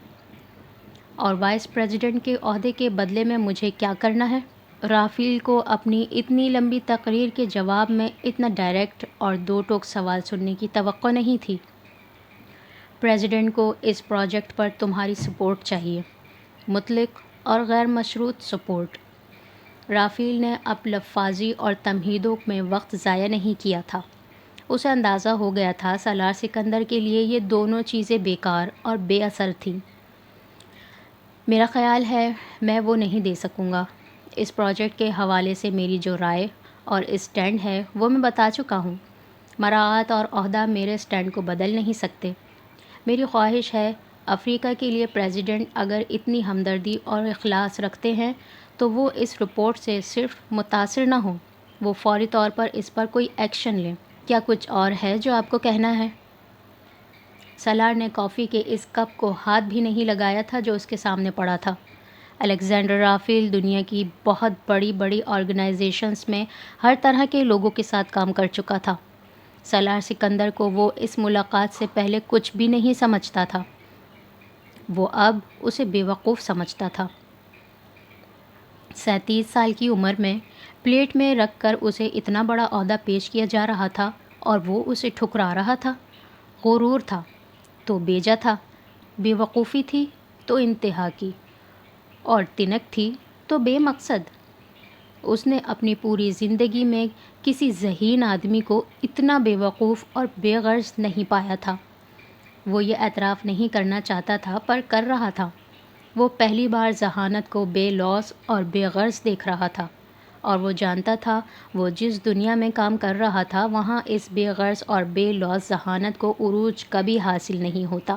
اور وائس پریزیڈنٹ کے عہدے کے بدلے میں مجھے کیا کرنا ہے؟ رافیل کو اپنی اتنی لمبی تقریر کے جواب میں اتنا ڈائریکٹ اور 2 ٹوک سوال سننے کی توقع نہیں تھی۔ پریزیڈنٹ کو اس پروجیکٹ پر تمہاری سپورٹ چاہیے، مطلق اور غیر مشروط سپورٹ۔ رافیل نے اب لفاظی اور تمہیدوں میں وقت ضائع نہیں کیا تھا۔ اسے اندازہ ہو گیا تھا سالار سکندر کے لیے یہ دونوں چیزیں بیکار اور بے اثر تھیں۔ میرا خیال ہے میں وہ نہیں دے سکوں گا۔ اس پروجیکٹ کے حوالے سے میری جو رائے اور اسٹینڈ ہے وہ میں بتا چکا ہوں۔ مراعات اور عہدہ میرے اسٹینڈ کو بدل نہیں سکتے۔ میری خواہش ہے افریقہ کے لیے پریزیڈنٹ اگر اتنی ہمدردی اور اخلاص رکھتے ہیں تو وہ اس رپورٹ سے صرف متاثر نہ ہوں، وہ فوری طور پر اس پر کوئی ایکشن لیں۔ کیا کچھ اور ہے جو آپ کو کہنا ہے؟ سالار نے کافی کے اس کپ کو ہاتھ بھی نہیں لگایا تھا جو اس کے سامنے پڑا تھا۔ الیگزینڈر رافیل دنیا کی بہت بڑی بڑی آرگنائزیشنز میں ہر طرح کے لوگوں کے ساتھ کام کر چکا تھا۔ سالار سکندر کو وہ اس ملاقات سے پہلے کچھ بھی نہیں سمجھتا تھا، وہ اب اسے بے وقوف سمجھتا تھا۔ 37 سال کی عمر میں پلیٹ میں رکھ کر اسے اتنا بڑا عہدہ پیش کیا جا رہا تھا اور وہ اسے ٹھکرا رہا تھا۔ غرور تھا تو بیجا تھا، بے وقوفی تھی تو انتہا کی، اور تنک تھی تو بے مقصد۔ اس نے اپنی پوری زندگی میں کسی ذہین آدمی کو اتنا بے وقوف اور بے غرض نہیں پایا تھا۔ وہ یہ اعتراف نہیں کرنا چاہتا تھا پر کر رہا تھا۔ وہ پہلی بار ذہانت کو بے لوث اور بے غرض دیکھ رہا تھا، اور وہ جانتا تھا وہ جس دنیا میں کام کر رہا تھا وہاں اس بے غرض اور بے لوث ذہانت کو عروج کبھی حاصل نہیں ہوتا۔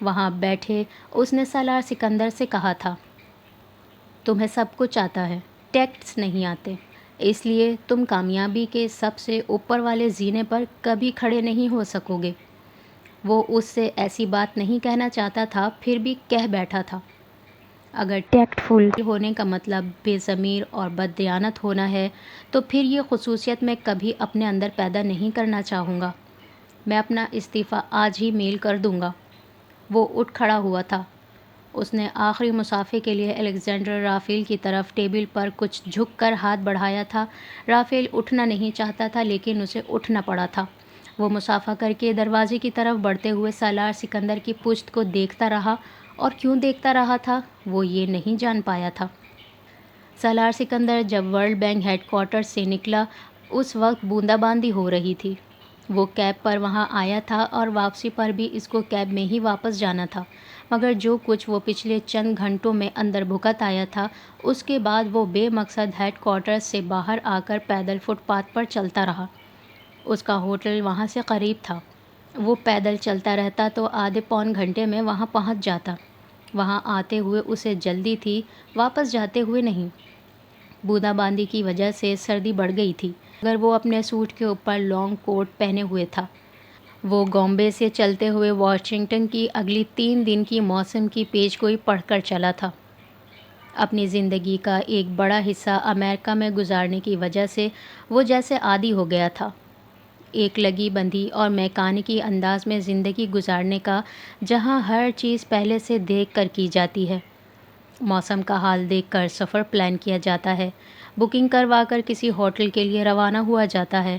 وہاں بیٹھے اس نے سالار سکندر سے کہا تھا، تمہیں سب کچھ آتا ہے، ٹیکٹس نہیں آتے، اس لیے تم کامیابی کے سب سے اوپر والے زینے پر کبھی کھڑے نہیں ہو سکو گے۔ وہ اس سے ایسی بات نہیں کہنا چاہتا تھا، پھر بھی کہہ بیٹھا تھا، اگر ٹیکٹ فل ہونے کا مطلب بے ضمیر اور بددیانت ہونا ہے تو پھر یہ خصوصیت میں کبھی اپنے اندر پیدا نہیں کرنا چاہوں گا۔ میں اپنا استعفیٰ آج ہی میل کر دوں گا۔ وہ اٹھ کھڑا ہوا تھا۔ اس نے آخری مسافے کے لیے الیگزینڈر رافیل کی طرف ٹیبل پر کچھ جھک کر ہاتھ بڑھایا تھا۔ رافیل اٹھنا نہیں چاہتا تھا لیکن اسے اٹھنا پڑا تھا۔ وہ مصافحہ کر کے دروازے کی طرف بڑھتے ہوئے سالار سکندر کی پشت کو دیکھتا رہا، اور کیوں دیکھتا رہا تھا وہ یہ نہیں جان پایا تھا۔ سالار سکندر جب ورلڈ بینک ہیڈ کوارٹر سے نکلا اس وقت بوندا باندی ہو رہی تھی۔ وہ کیب پر وہاں آیا تھا اور واپسی پر بھی اس کو کیب میں ہی واپس جانا تھا، مگر جو کچھ وہ پچھلے چند گھنٹوں میں اندر بھگت آیا تھا اس کے بعد وہ بے مقصد ہیڈ کوارٹر سے باہر آ کر پیدل فٹ پاتھ پر چلتا رہا۔ اس کا ہوٹل وہاں سے قریب تھا۔ وہ پیدل چلتا رہتا تو آدھے پون گھنٹے میں وہاں پہنچ جاتا۔ وہاں آتے ہوئے اسے جلدی تھی، واپس جاتے ہوئے نہیں۔ بوندا باندی کی وجہ سے سردی بڑھ گئی تھی، مگر وہ اپنے سوٹ کے اوپر لانگ کوٹ پہنے ہوئے تھا۔ وہ گومبے سے چلتے ہوئے واشنگٹن کی اگلی 3 دن کی موسم کی پیش گوئی پڑھ کر چلا تھا۔ اپنی زندگی کا ایک بڑا حصہ امریکہ میں گزارنے کی وجہ سے وہ جیسے عادی ہو گیا تھا، ایک لگی بندھی اور میکانکی انداز میں زندگی گزارنے کا، جہاں ہر چیز پہلے سے دیکھ کر کی جاتی ہے۔ موسم کا حال دیکھ کر سفر پلان کیا جاتا ہے، بکنگ کروا کر کسی ہوٹل کے لیے روانہ ہوا جاتا ہے،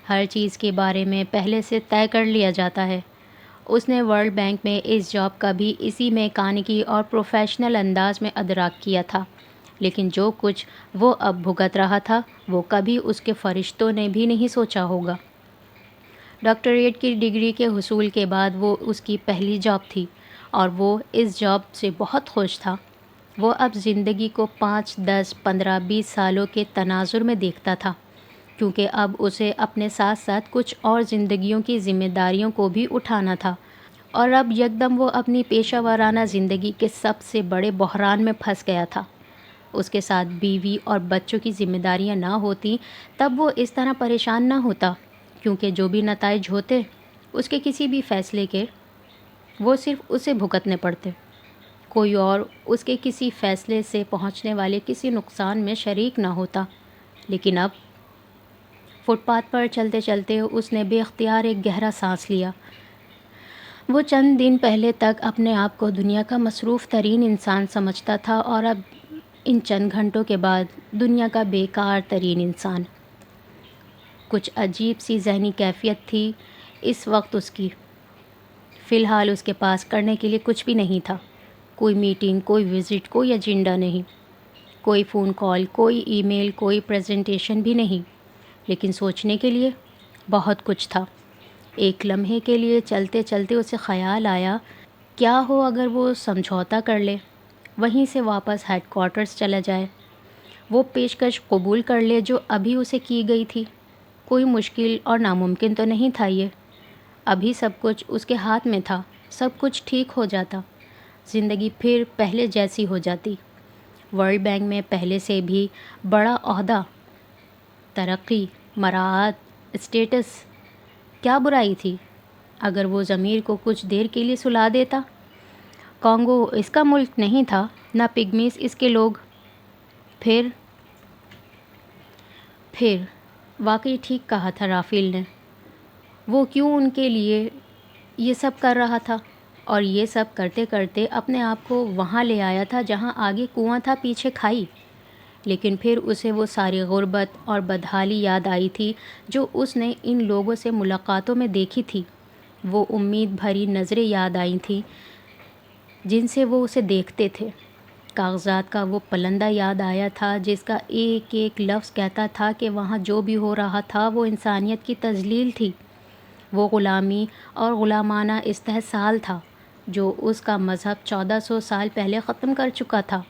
ہر چیز کے بارے میں پہلے سے طے کر لیا جاتا ہے۔ اس نے ورلڈ بینک میں اس جاب کا بھی اسی میکانکی اور پروفیشنل انداز میں ادراک کیا تھا، لیکن جو کچھ وہ اب بھگت رہا تھا وہ کبھی اس کے فرشتوں نے بھی نہیں سوچا ہوگا۔ ڈاکٹریٹ کی ڈگری کے حصول کے بعد وہ اس کی پہلی جاب تھی، اور وہ اس جاب سے بہت خوش تھا۔ وہ اب زندگی کو 5، 10، 15، 20 سالوں کے تناظر میں دیکھتا تھا، کیونکہ اب اسے اپنے ساتھ ساتھ کچھ اور زندگیوں کی ذمہ داریوں کو بھی اٹھانا تھا، اور اب یکدم وہ اپنی پیشہ ورانہ زندگی کے سب سے بڑے بحران میں پھنس گیا تھا۔ اس کے ساتھ بیوی اور بچوں کی ذمہ داریاں نہ ہوتیں تب وہ اس طرح پریشان نہ ہوتا، کیونکہ جو بھی نتائج ہوتے اس کے کسی بھی فیصلے کے، وہ صرف اسے بھگتنے پڑتے۔ کوئی اور اس کے کسی فیصلے سے پہنچنے والے کسی نقصان میں شریک نہ ہوتا۔ لیکن اب فٹ پاتھ پر چلتے چلتے اس نے بے اختیار ایک گہرا سانس لیا۔ وہ چند دن پہلے تک اپنے آپ کو دنیا کا مصروف ترین انسان سمجھتا تھا، اور اب ان چند گھنٹوں کے بعد دنیا کا بیکار ترین انسان۔ کچھ عجیب سی ذہنی کیفیت تھی اس وقت اس کی۔ فی الحال اس کے پاس کرنے کے لیے کچھ بھی نہیں تھا، کوئی میٹنگ، کوئی وزٹ، کوئی ایجنڈا نہیں، کوئی فون کال، کوئی ای میل، کوئی پریزنٹیشن بھی نہیں، لیکن سوچنے کے لیے بہت کچھ تھا۔ ایک لمحے کے لیے چلتے چلتے اسے خیال آیا، کیا ہو اگر وہ سمجھوتا کر لے، وہیں سے واپس ہیڈ کوارٹرز چلا جائے، وہ پیشکش قبول کر لے جو ابھی اسے کی گئی تھی۔ کوئی مشکل اور ناممکن تو نہیں تھا یہ، ابھی سب کچھ اس کے ہاتھ میں تھا، سب کچھ ٹھیک ہو جاتا، زندگی پھر پہلے جیسی ہو جاتی۔ ورلڈ بینک میں پہلے سے بھی بڑا عہدہ، ترقی، مراعات، اسٹیٹس، کیا برائی تھی اگر وہ ضمیر کو کچھ دیر کے لیے سلا دیتا؟ کانگو اس کا ملک نہیں تھا، نہ پگمیز اس کے لوگ۔ پھر واقعی ٹھیک کہا تھا رافیل نے، وہ کیوں ان کے لیے یہ سب کر رہا تھا، اور یہ سب کرتے کرتے اپنے آپ کو وہاں لے آیا تھا جہاں آگے کنواں تھا، پیچھے کھائی۔ لیکن پھر اسے وہ ساری غربت اور بدحالی یاد آئی تھی جو اس نے ان لوگوں سے ملاقاتوں میں دیکھی تھی۔ وہ امید بھری نظریں یاد آئی تھیں جن سے وہ اسے دیکھتے تھے۔ کاغذات کا وہ پلندہ یاد آیا تھا جس کا ایک ایک لفظ کہتا تھا کہ وہاں جو بھی ہو رہا تھا وہ انسانیت کی تذلیل تھی، وہ غلامی اور غلامانہ استحصال تھا جو اس کا مذہب 1400 سال پہلے ختم کر چکا تھا۔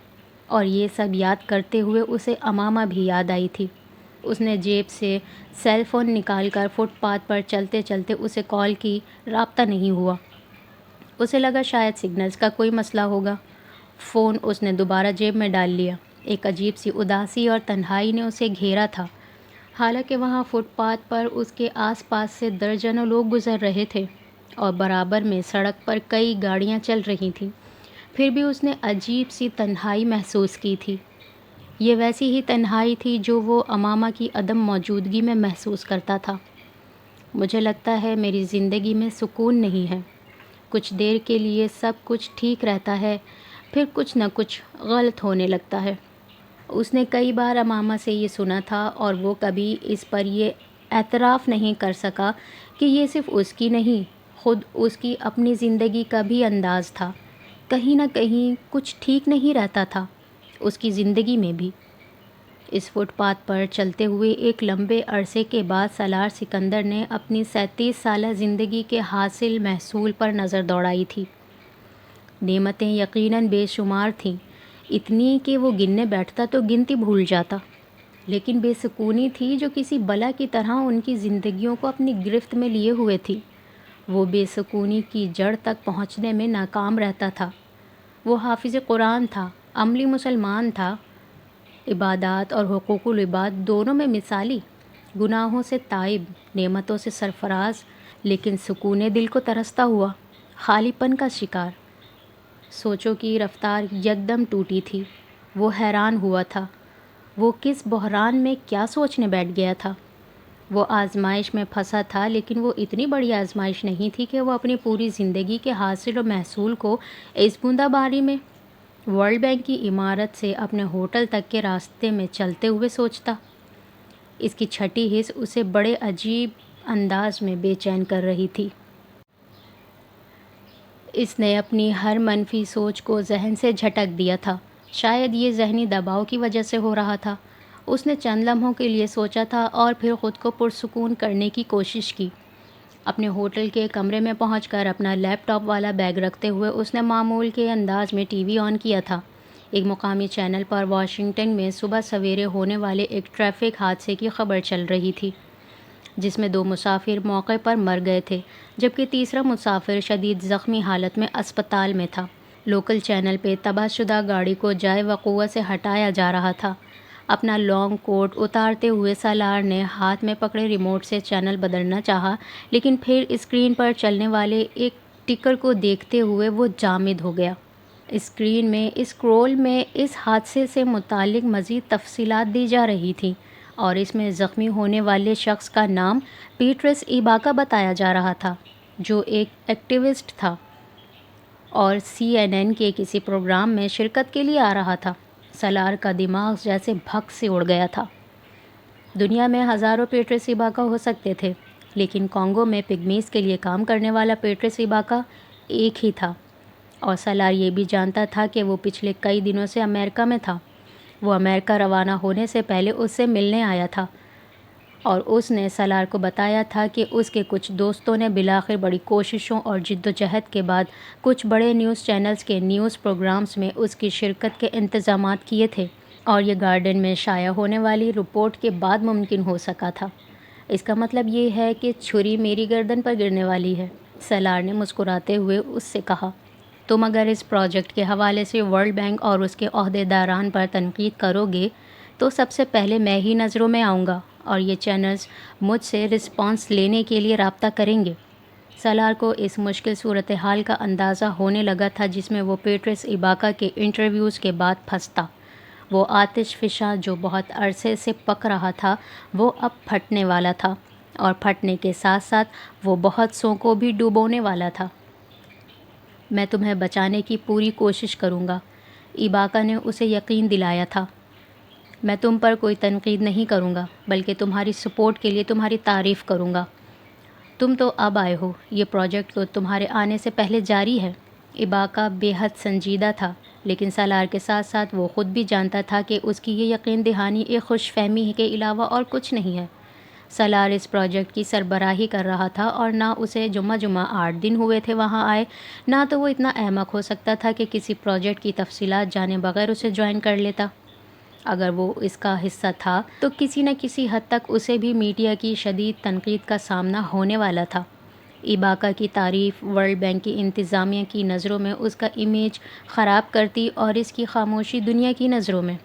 اور یہ سب یاد کرتے ہوئے اسے امامہ بھی یاد آئی تھی۔ اس نے جیب سے سیل فون نکال کر فٹ پاتھ پر چلتے چلتے اسے کال کی، رابطہ نہیں ہوا۔ اسے لگا شاید سگنلز کا کوئی مسئلہ ہوگا۔ فون اس نے دوبارہ جیب میں ڈال لیا۔ ایک عجیب سی اداسی اور تنہائی نے اسے گھیرا تھا، حالانکہ وہاں فٹ پاتھ پر اس کے آس پاس سے درجنوں لوگ گزر رہے تھے اور برابر میں سڑک پر کئی گاڑیاں چل رہی تھیں۔ پھر بھی اس نے عجیب سی تنہائی محسوس کی تھی۔ یہ ویسی ہی تنہائی تھی جو وہ امامہ کی عدم موجودگی میں محسوس کرتا تھا۔ مجھے لگتا ہے میری زندگی میں سکون نہیں ہے۔ کچھ دیر کے لیے سب کچھ ٹھیک رہتا ہے، پھر کچھ نہ کچھ غلط ہونے لگتا ہے۔ اس نے کئی بار امامہ سے یہ سنا تھا اور وہ کبھی اس پر یہ اعتراف نہیں کر سکا کہ یہ صرف اس کی نہیں، خود اس کی اپنی زندگی کا بھی انداز تھا۔ کہیں نہ کہیں کچھ ٹھیک نہیں رہتا تھا اس کی زندگی میں بھی۔ اس فٹ پاتھ پر چلتے ہوئے ایک لمبے عرصے کے بعد سالار سکندر نے اپنی 37 سالہ زندگی کے حاصل محصول پر نظر دوڑائی تھی۔ نعمتیں یقیناً بے شمار تھیں، اتنی کہ وہ گننے بیٹھتا تو گنتی بھول جاتا، لیکن بے سکونی تھی جو کسی بلا کی طرح ان کی زندگیوں کو اپنی گرفت میں لیے ہوئے تھی۔ وہ بے سکونی کی جڑ تک پہنچنے میں ناکام رہتا تھا۔ وہ حافظ قرآن تھا، عملی مسلمان تھا، عبادات اور حقوق العباد دونوں میں مثالی، گناہوں سے تائب، نعمتوں سے سرفراز، لیکن سکون دل کو ترستا ہوا، خالی پن کا شکار۔ سوچوں کی رفتار یکدم ٹوٹی تھی۔ وہ حیران ہوا تھا، وہ کس بحران میں کیا سوچنے بیٹھ گیا تھا۔ وہ آزمائش میں پھنسا تھا، لیکن وہ اتنی بڑی آزمائش نہیں تھی کہ وہ اپنی پوری زندگی کے حاصل و محصول کو اس بوندا باری میں ورلڈ بینک کی عمارت سے اپنے ہوٹل تک کے راستے میں چلتے ہوئے سوچتا۔ اس کی چھٹی حس اسے بڑے عجیب انداز میں بے چین کر رہی تھی۔ اس نے اپنی ہر منفی سوچ کو ذہن سے جھٹک دیا تھا۔ شاید یہ ذہنی دباؤ کی وجہ سے ہو رہا تھا۔ اس نے چند لمحوں کے لیے سوچا تھا اور پھر خود کو پرسکون کرنے کی کوشش کی۔ اپنے ہوٹل کے کمرے میں پہنچ کر اپنا لیپ ٹاپ والا بیگ رکھتے ہوئے اس نے معمول کے انداز میں ٹی وی آن کیا تھا۔ ایک مقامی چینل پر واشنگٹن میں صبح سویرے ہونے والے ایک ٹریفک حادثے کی خبر چل رہی تھی جس میں 2 مسافر موقع پر مر گئے تھے، جبکہ تیسرا مسافر شدید زخمی حالت میں اسپتال میں تھا۔ لوکل چینل پہ تباہ شدہ گاڑی کو جائے وقوع سے ہٹایا جا رہا تھا۔ اپنا لانگ کوٹ اتارتے ہوئے سالار نے ہاتھ میں پکڑے ریموٹ سے چینل بدلنا چاہا، لیکن پھر اسکرین پر چلنے والے ایک ٹکر کو دیکھتے ہوئے وہ جامد ہو گیا۔ اسکرین میں اسکرول میں اس حادثے سے متعلق مزید تفصیلات دی جا رہی تھیں اور اس میں زخمی ہونے والے شخص کا نام پیٹرس ایباکا بتایا جا رہا تھا، جو ایک ایکٹیوسٹ تھا اور CNN کے کسی پروگرام میں شرکت کے لیے آ رہا تھا۔ سالار کا دماغ جیسے بھگ سے اڑ گیا تھا۔ دنیا میں ہزاروں پیٹرس ایباکا ہو سکتے تھے، لیکن کانگو میں پگمیز کے لیے کام کرنے والا پیٹرس ایباکا ایک ہی تھا، اور سالار یہ بھی جانتا تھا کہ وہ پچھلے کئی دنوں سے امریکہ میں تھا۔ وہ امریکہ روانہ ہونے سے پہلے اس سے ملنے آیا تھا اور اس نے سالار کو بتایا تھا کہ اس کے کچھ دوستوں نے بالآخر بڑی کوششوں اور جد و جہد کے بعد کچھ بڑے نیوز چینلز کے نیوز پروگرامز میں اس کی شرکت کے انتظامات کیے تھے، اور یہ گارڈین میں شائع ہونے والی رپورٹ کے بعد ممکن ہو سکا تھا۔ اس کا مطلب یہ ہے کہ چھری میری گردن پر گرنے والی ہے، سالار نے مسکراتے ہوئے اس سے کہا۔ تم اگر اس پروجیکٹ کے حوالے سے ورلڈ بینک اور اس کے عہدیداران پر تنقید کرو گے تو سب سے پہلے میں ہی نظروں میں آؤں گا اور یہ چینلز مجھ سے رسپانس لینے کے لیے رابطہ کریں گے۔ سالار کو اس مشکل صورتحال کا اندازہ ہونے لگا تھا جس میں وہ پیٹرس ایباکا کے انٹرویوز کے بعد پھنستا۔ وہ آتش فشاں جو بہت عرصے سے پک رہا تھا وہ اب پھٹنے والا تھا، اور پھٹنے کے ساتھ ساتھ وہ بہت سوں کو بھی ڈوبونے والا تھا۔ میں تمہیں بچانے کی پوری کوشش کروں گا، ایباکا نے اسے یقین دلایا تھا۔ میں تم پر کوئی تنقید نہیں کروں گا، بلکہ تمہاری سپورٹ کے لیے تمہاری تعریف کروں گا۔ تم تو اب آئے ہو، یہ پروجیکٹ تو تمہارے آنے سے پہلے جاری ہے۔ ایباکا بے حد سنجیدہ تھا، لیکن سالار کے ساتھ ساتھ وہ خود بھی جانتا تھا کہ اس کی یہ یقین دہانی ایک خوش فہمی کے علاوہ اور کچھ نہیں ہے۔ سالار اس پروجیکٹ کی سربراہی کر رہا تھا، اور نہ اسے جمعہ 8 دن ہوئے تھے وہاں آئے، نہ تو وہ اتنا احمق ہو سکتا تھا کہ کسی پروجیکٹ کی تفصیلات جانے بغیر اسے جوائن کر لیتا۔ اگر وہ اس کا حصہ تھا تو کسی نہ کسی حد تک اسے بھی میڈیا کی شدید تنقید کا سامنا ہونے والا تھا۔ ایباکا کی تعریف ورلڈ بینک کی انتظامیہ کی نظروں میں اس کا امیج خراب کرتی، اور اس کی خاموشی دنیا کی نظروں میں۔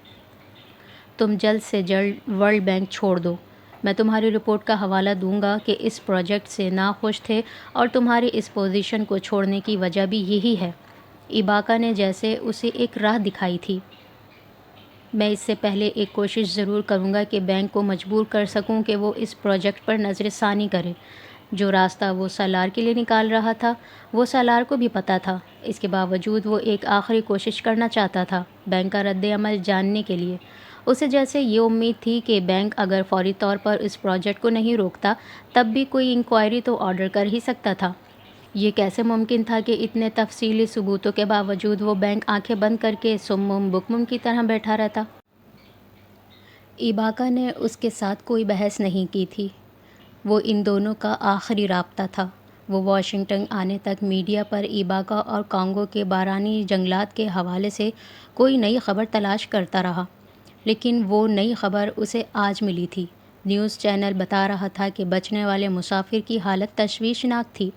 تم جلد سے جلد ورلڈ بینک چھوڑ دو۔ میں تمہاری رپورٹ کا حوالہ دوں گا کہ اس پروجیکٹ سے ناخوش تھے، اور تمہاری اس پوزیشن کو چھوڑنے کی وجہ بھی یہی ہے۔ ایباکا نے جیسے اسے ایک راہ دکھائی تھی۔ میں اس سے پہلے ایک کوشش ضرور کروں گا کہ بینک کو مجبور کر سکوں کہ وہ اس پروجیکٹ پر نظر ثانی کرے۔ جو راستہ وہ سالار کے لیے نکال رہا تھا وہ سالار کو بھی پتہ تھا۔ اس کے باوجود وہ ایک آخری کوشش کرنا چاہتا تھا، بینک کا رد عمل جاننے کے لیے۔ اسے جیسے یہ امید تھی کہ بینک اگر فوری طور پر اس پروجیکٹ کو نہیں روکتا، تب بھی کوئی انکوائری تو آرڈر کر ہی سکتا تھا۔ یہ کیسے ممکن تھا کہ اتنے تفصیلی ثبوتوں کے باوجود وہ بینک آنکھیں بند کر کے صم بکم کی طرح بیٹھا رہتا؟ ایباکا نے اس کے ساتھ کوئی بحث نہیں کی تھی۔ وہ ان دونوں کا آخری رابطہ تھا۔ وہ واشنگٹن آنے تک میڈیا پر ایباکا اور کانگو کے بارانی جنگلات کے حوالے سے کوئی نئی خبر تلاش کرتا رہا، لیکن وہ نئی خبر اسے آج ملی تھی۔ نیوز چینل بتا رہا تھا کہ بچنے والے مسافر کی حالت تشویشناک تھی۔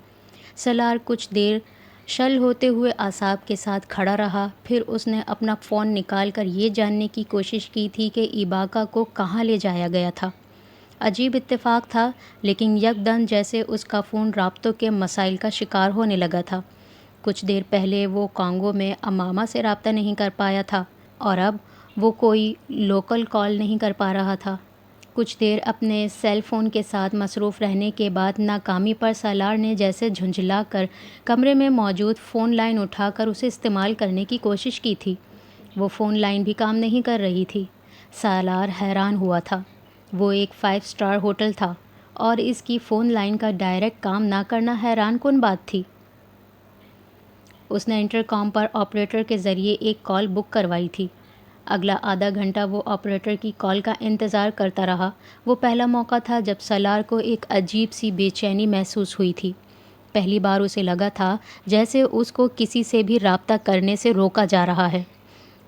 سالار کچھ دیر شل ہوتے ہوئے اعصاب کے ساتھ کھڑا رہا، پھر اس نے اپنا فون نکال کر یہ جاننے کی کوشش کی تھی کہ ایباکا کو کہاں لے جایا گیا تھا۔ عجیب اتفاق تھا، لیکن یکدم جیسے اس کا فون رابطوں کے مسائل کا شکار ہونے لگا تھا۔ کچھ دیر پہلے وہ کانگو میں اماما سے رابطہ نہیں کر پایا تھا، اور اب وہ کوئی لوکل کال نہیں کر پا رہا تھا۔ کچھ دیر اپنے سیل فون کے ساتھ مصروف رہنے کے بعد ناکامی پر سالار نے جیسے جھنجھلا کر کمرے میں موجود فون لائن اٹھا کر اسے استعمال کرنے کی کوشش کی تھی۔ وہ فون لائن بھی کام نہیں کر رہی تھی۔ سالار حیران ہوا تھا۔ وہ ایک 5 اسٹار ہوٹل تھا، اور اس کی فون لائن کا ڈائریکٹ کام نہ کرنا حیران کن بات تھی۔ اس نے انٹرکام پر آپریٹر کے ذریعے ایک کال بک کروائی تھی۔ اگلا آدھا گھنٹہ وہ آپریٹر کی کال کا انتظار کرتا رہا۔ وہ پہلا موقع تھا جب سالار کو ایک عجیب سی بے چینی محسوس ہوئی تھی۔ پہلی بار اسے لگا تھا جیسے اس کو کسی سے بھی رابطہ کرنے سے روکا جا رہا ہے۔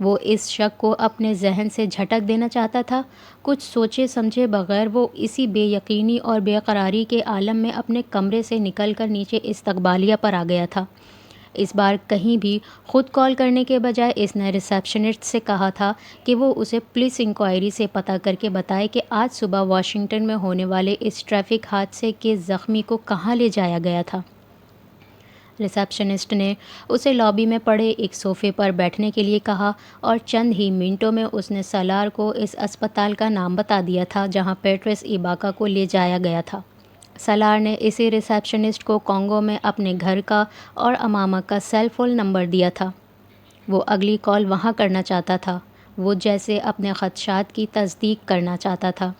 وہ اس شک کو اپنے ذہن سے جھٹک دینا چاہتا تھا۔ کچھ سوچے سمجھے بغیر وہ اسی بے یقینی اور بے قراری کے عالم میں اپنے کمرے سے نکل کر نیچے استقبالیہ پر آ گیا تھا۔ اس بار کہیں بھی خود کال کرنے کے بجائے اس نے ریسیپشنسٹ سے کہا تھا کہ وہ اسے پولیس انکوائری سے پتہ کر کے بتائے کہ آج صبح واشنگٹن میں ہونے والے اس ٹریفک حادثے کے زخمی کو کہاں لے جایا گیا تھا۔ ریسیپشنسٹ نے اسے لابی میں پڑے ایک صوفے پر بیٹھنے کے لیے کہا، اور چند ہی منٹوں میں اس نے سالار کو اس اسپتال کا نام بتا دیا تھا جہاں پیٹرس ایباکا کو لے جایا گیا تھا۔ سالار نے اسی ریسیپشنسٹ کو کانگو میں اپنے گھر کا اور اماما کا سیل فون نمبر دیا تھا۔ وہ اگلی کال وہاں کرنا چاہتا تھا۔ وہ جیسے اپنے خدشات کی تصدیق کرنا چاہتا تھا۔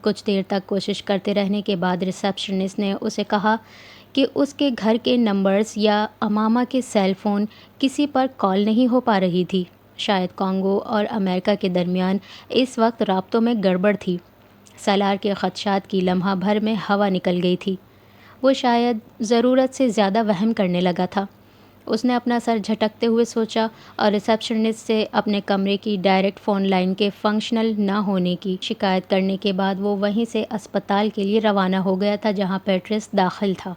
کچھ دیر تک کوشش کرتے رہنے کے بعد ریسیپشنسٹ نے اسے کہا کہ اس کے گھر کے نمبرز یا اماما کے سیل فون کسی پر کال نہیں ہو پا رہی تھی۔ شاید کانگو اور امریکہ کے درمیان اس وقت رابطوں میں گڑبڑ تھی۔ سالار کے خدشات کی لمحہ بھر میں ہوا نکل گئی تھی۔ وہ شاید ضرورت سے زیادہ وہم کرنے لگا تھا۔ اس نے اپنا سر جھٹکتے ہوئے سوچا، اور ریسیپشنسٹ سے اپنے کمرے کی ڈائریکٹ فون لائن کے فنکشنل نہ ہونے کی شکایت کرنے کے بعد وہ وہیں سے اسپتال کے لیے روانہ ہو گیا تھا جہاں پیٹرس داخل تھا۔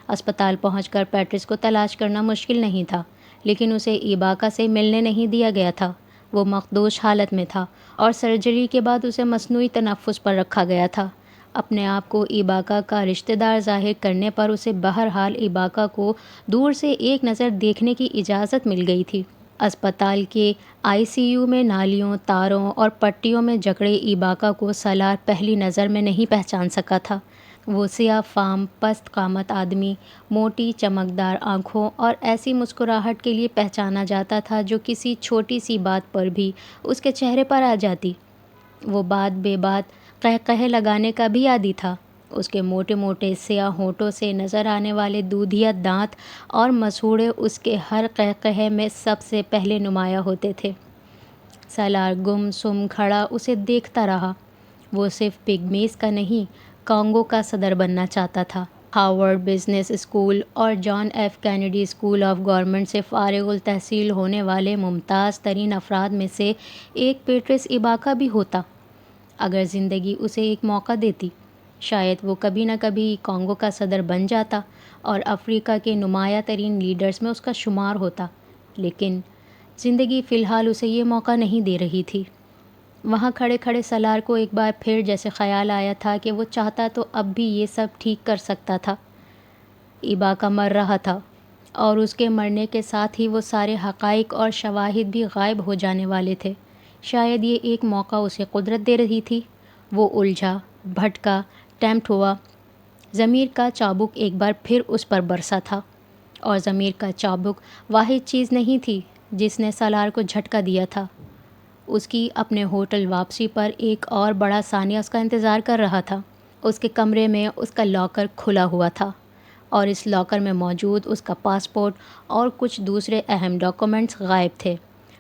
اسپتال پہنچ کر پیٹرس کو تلاش کرنا مشکل نہیں تھا، لیکن اسے ایباکا سے ملنے نہیں دیا گیا تھا۔ وہ مخدوش حالت میں تھا، اور سرجری کے بعد اسے مصنوعی تنفس پر رکھا گیا تھا۔ اپنے آپ کو ایباکا کا رشتہ دار ظاہر کرنے پر اسے بہرحال ایباکا کو دور سے ایک نظر دیکھنے کی اجازت مل گئی تھی۔ اسپتال کے ICU میں نالیوں، تاروں اور پٹیوں میں جکڑے ایباکا کو سالار پہلی نظر میں نہیں پہچان سکا تھا۔ وہ سیاہ فام، پست قامت آدمی، موٹی چمکدار آنکھوں اور ایسی مسکراہٹ کے لیے پہچانا جاتا تھا جو کسی چھوٹی سی بات پر بھی اس کے چہرے پر آ جاتی۔ وہ بات بے بات قہقہے لگانے کا بھی عادی تھا۔ اس کے موٹے موٹے سیاہ ہونٹوں سے نظر آنے والے دودھیا دانت اور مسوڑے اس کے ہر قہقہے میں سب سے پہلے نمایاں ہوتے تھے۔ سالار گم سم کھڑا اسے دیکھتا رہا۔ وہ صرف پگمیز کا نہیں، کانگو کا صدر بننا چاہتا تھا۔ ہارورڈ بزنس اسکول اور John F Kennedy school of government سے فارغ التحصیل ہونے والے ممتاز ترین افراد میں سے ایک پیٹرس ایباکا بھی ہوتا۔ اگر زندگی اسے ایک موقع دیتی، شاید وہ کبھی نہ کبھی کانگو کا صدر بن جاتا اور افریقہ کے نمایاں ترین لیڈرز میں اس کا شمار ہوتا، لیکن زندگی فی الحال اسے یہ موقع نہیں دے رہی تھی۔ وہاں کھڑے کھڑے سالار کو ایک بار پھر جیسے خیال آیا تھا کہ وہ چاہتا تو اب بھی یہ سب ٹھیک کر سکتا تھا۔ ایباکا مر رہا تھا اور اس کے مرنے کے ساتھ ہی وہ سارے حقائق اور شواہد بھی غائب ہو جانے والے تھے۔ شاید یہ ایک موقع اسے قدرت دے رہی تھی۔ وہ الجھا، بھٹکا، ٹیمپٹ ہوا۔ ضمیر کا چابک ایک بار پھر اس پر برسا تھا، اور ضمیر کا چابک واحد چیز نہیں تھی جس نے سالار کو جھٹکا دیا تھا۔ اس کی اپنے ہوٹل واپسی پر ایک اور بڑا سانیہ اس کا انتظار کر رہا تھا۔ اس کے کمرے میں اس کا لاکر کھلا ہوا تھا، اور اس لاکر میں موجود اس کا پاسپورٹ اور کچھ دوسرے اہم ڈاکومنٹس غائب تھے۔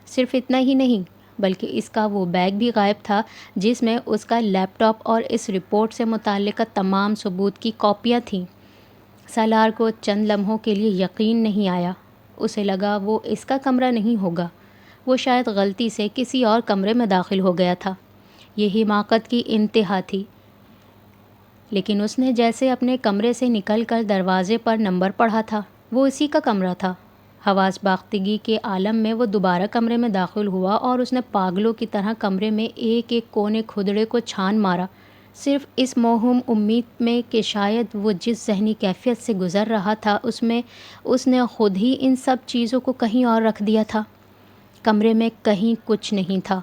صرف اتنا ہی نہیں، بلکہ اس کا وہ بیگ بھی غائب تھا جس میں اس کا لیپ ٹاپ اور اس رپورٹ سے متعلقہ تمام ثبوت کی کاپیاں تھیں۔ سالار کو چند لمحوں کے لیے یقین نہیں آیا۔ اسے لگا وہ اس کا کمرہ نہیں ہوگا، وہ شاید غلطی سے کسی اور کمرے میں داخل ہو گیا تھا۔ یہ حماقت کی انتہا تھی۔ لیکن اس نے جیسے اپنے کمرے سے نکل کر دروازے پر نمبر پڑھا تھا، وہ اسی کا کمرہ تھا۔ حواس باختگی کے عالم میں وہ دوبارہ کمرے میں داخل ہوا اور اس نے پاگلوں کی طرح کمرے میں ایک ایک کونے کھدڑے کو چھان مارا، صرف اس موہوم امید میں کہ شاید وہ جس ذہنی کیفیت سے گزر رہا تھا اس میں اس نے خود ہی ان سب چیزوں کو کہیں اور رکھ دیا تھا۔ کمرے میں کہیں کچھ نہیں تھا۔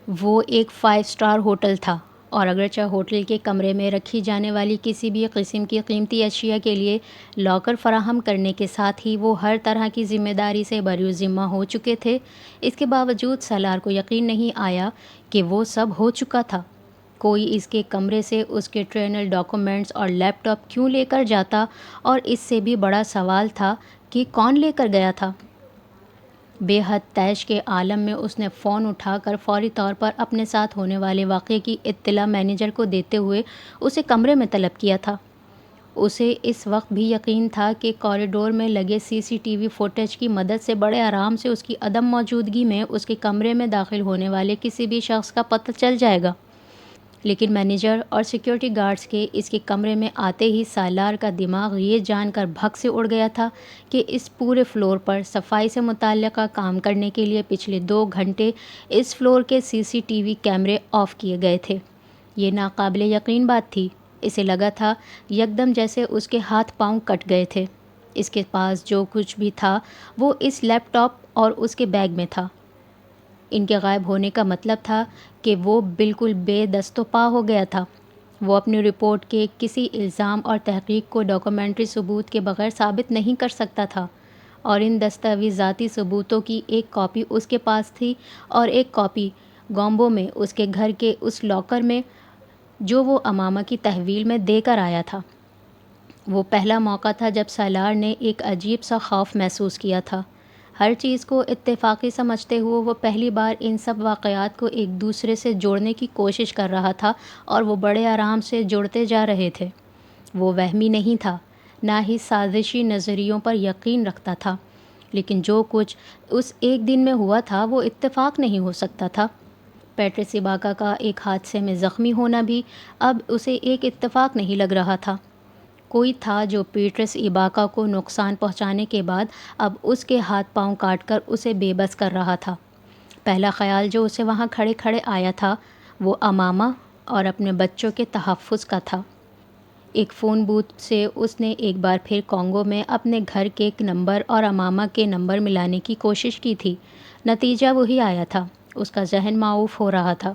وہ ایک 5 اسٹار ہوٹل تھا، اور اگرچہ ہوٹل کے کمرے میں رکھی جانے والی کسی بھی قسم کی قیمتی اشیاء کے لیے لاکر فراہم کرنے کے ساتھ ہی وہ ہر طرح کی ذمہ داری سے بری ذمہ ہو چکے تھے، اس کے باوجود سالار کو یقین نہیں آیا کہ وہ سب ہو چکا تھا۔ کوئی اس کے کمرے سے اس کے ٹرینل ڈاکومنٹس اور لیپ ٹاپ کیوں لے کر جاتا، اور اس سے بھی بڑا سوال تھا کہ کون لے کر گیا تھا۔ بے حد طیش کے عالم میں اس نے فون اٹھا کر فوری طور پر اپنے ساتھ ہونے والے واقعے کی اطلاع مینیجر کو دیتے ہوئے اسے کمرے میں طلب کیا تھا۔ اسے اس وقت بھی یقین تھا کہ کوریڈور میں لگے CCTV فوٹیج کی مدد سے بڑے آرام سے اس کی عدم موجودگی میں اس کے کمرے میں داخل ہونے والے کسی بھی شخص کا پتہ چل جائے گا، لیکن مینیجر اور سیکیورٹی گارڈز کے اس کے کمرے میں آتے ہی سالار کا دماغ یہ جان کر بھگ سے اڑ گیا تھا کہ اس پورے فلور پر صفائی سے متعلقہ کام کرنے کے لیے پچھلے 2 گھنٹے اس فلور کے CCTV کیمرے آف کیے گئے تھے۔ یہ ناقابل یقین بات تھی۔ اسے لگا تھا یکدم جیسے اس کے ہاتھ پاؤں کٹ گئے تھے۔ اس کے پاس جو کچھ بھی تھا وہ اس لیپ ٹاپ اور اس کے بیگ میں تھا۔ ان کے غائب ہونے کا مطلب تھا کہ وہ بالکل بے دست و پا ہو گیا تھا۔ وہ اپنی رپورٹ کے کسی الزام اور تحقیق کو ڈاکومنٹری ثبوت کے بغیر ثابت نہیں کر سکتا تھا، اور ان دستاویزاتی ثبوتوں کی ایک کاپی اس کے پاس تھی اور ایک کاپی گومبو میں اس کے گھر کے اس لاکر میں جو وہ امامہ کی تحویل میں دے کر آیا تھا۔ وہ پہلا موقع تھا جب سالار نے ایک عجیب سا خوف محسوس کیا تھا۔ ہر چیز کو اتفاقی سمجھتے ہوئے وہ پہلی بار ان سب واقعات کو ایک دوسرے سے جوڑنے کی کوشش کر رہا تھا، اور وہ بڑے آرام سے جڑتے جا رہے تھے۔ وہ وہمی نہیں تھا، نہ ہی سازشی نظریوں پر یقین رکھتا تھا، لیکن جو کچھ اس ایک دن میں ہوا تھا وہ اتفاق نہیں ہو سکتا تھا۔ پیٹرس ایباکا کا ایک حادثے میں زخمی ہونا بھی اب اسے ایک اتفاق نہیں لگ رہا تھا۔ کوئی تھا جو پیٹرس ایباکا کو نقصان پہنچانے کے بعد اب اس کے ہاتھ پاؤں کاٹ کر اسے بے بس کر رہا تھا۔ پہلا خیال جو اسے وہاں کھڑے کھڑے آیا تھا وہ امامہ اور اپنے بچوں کے تحفظ کا تھا۔ ایک فون بوتھ سے اس نے ایک بار پھر کانگو میں اپنے گھر کے نمبر اور امامہ کے نمبر ملانے کی کوشش کی تھی۔ نتیجہ وہی آیا تھا۔ اس کا ذہن معوف ہو رہا تھا۔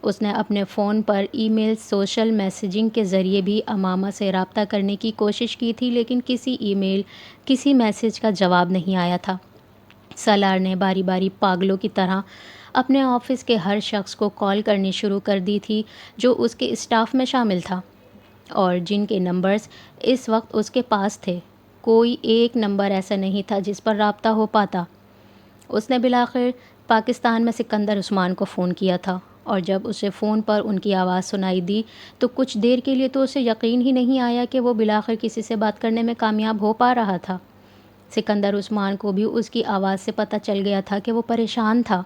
اس نے اپنے فون پر ای میل، سوشل میسیجنگ کے ذریعے بھی امامہ سے رابطہ کرنے کی کوشش کی تھی، لیکن کسی ای میل، کسی میسیج کا جواب نہیں آیا تھا۔ سالار نے باری باری پاگلوں کی طرح اپنے آفس کے ہر شخص کو کال کرنی شروع کر دی تھی جو اس کے اسٹاف میں شامل تھا اور جن کے نمبرز اس وقت اس کے پاس تھے۔ کوئی ایک نمبر ایسا نہیں تھا جس پر رابطہ ہو پاتا۔ اس نے بالآخر پاکستان میں سکندر عثمان کو فون کیا تھا، اور جب اسے فون پر ان کی آواز سنائی دی تو کچھ دیر کے لیے تو اسے یقین ہی نہیں آیا کہ وہ بالآخر کسی سے بات کرنے میں کامیاب ہو پا رہا تھا۔ سکندر عثمان کو بھی اس کی آواز سے پتہ چل گیا تھا کہ وہ پریشان تھا۔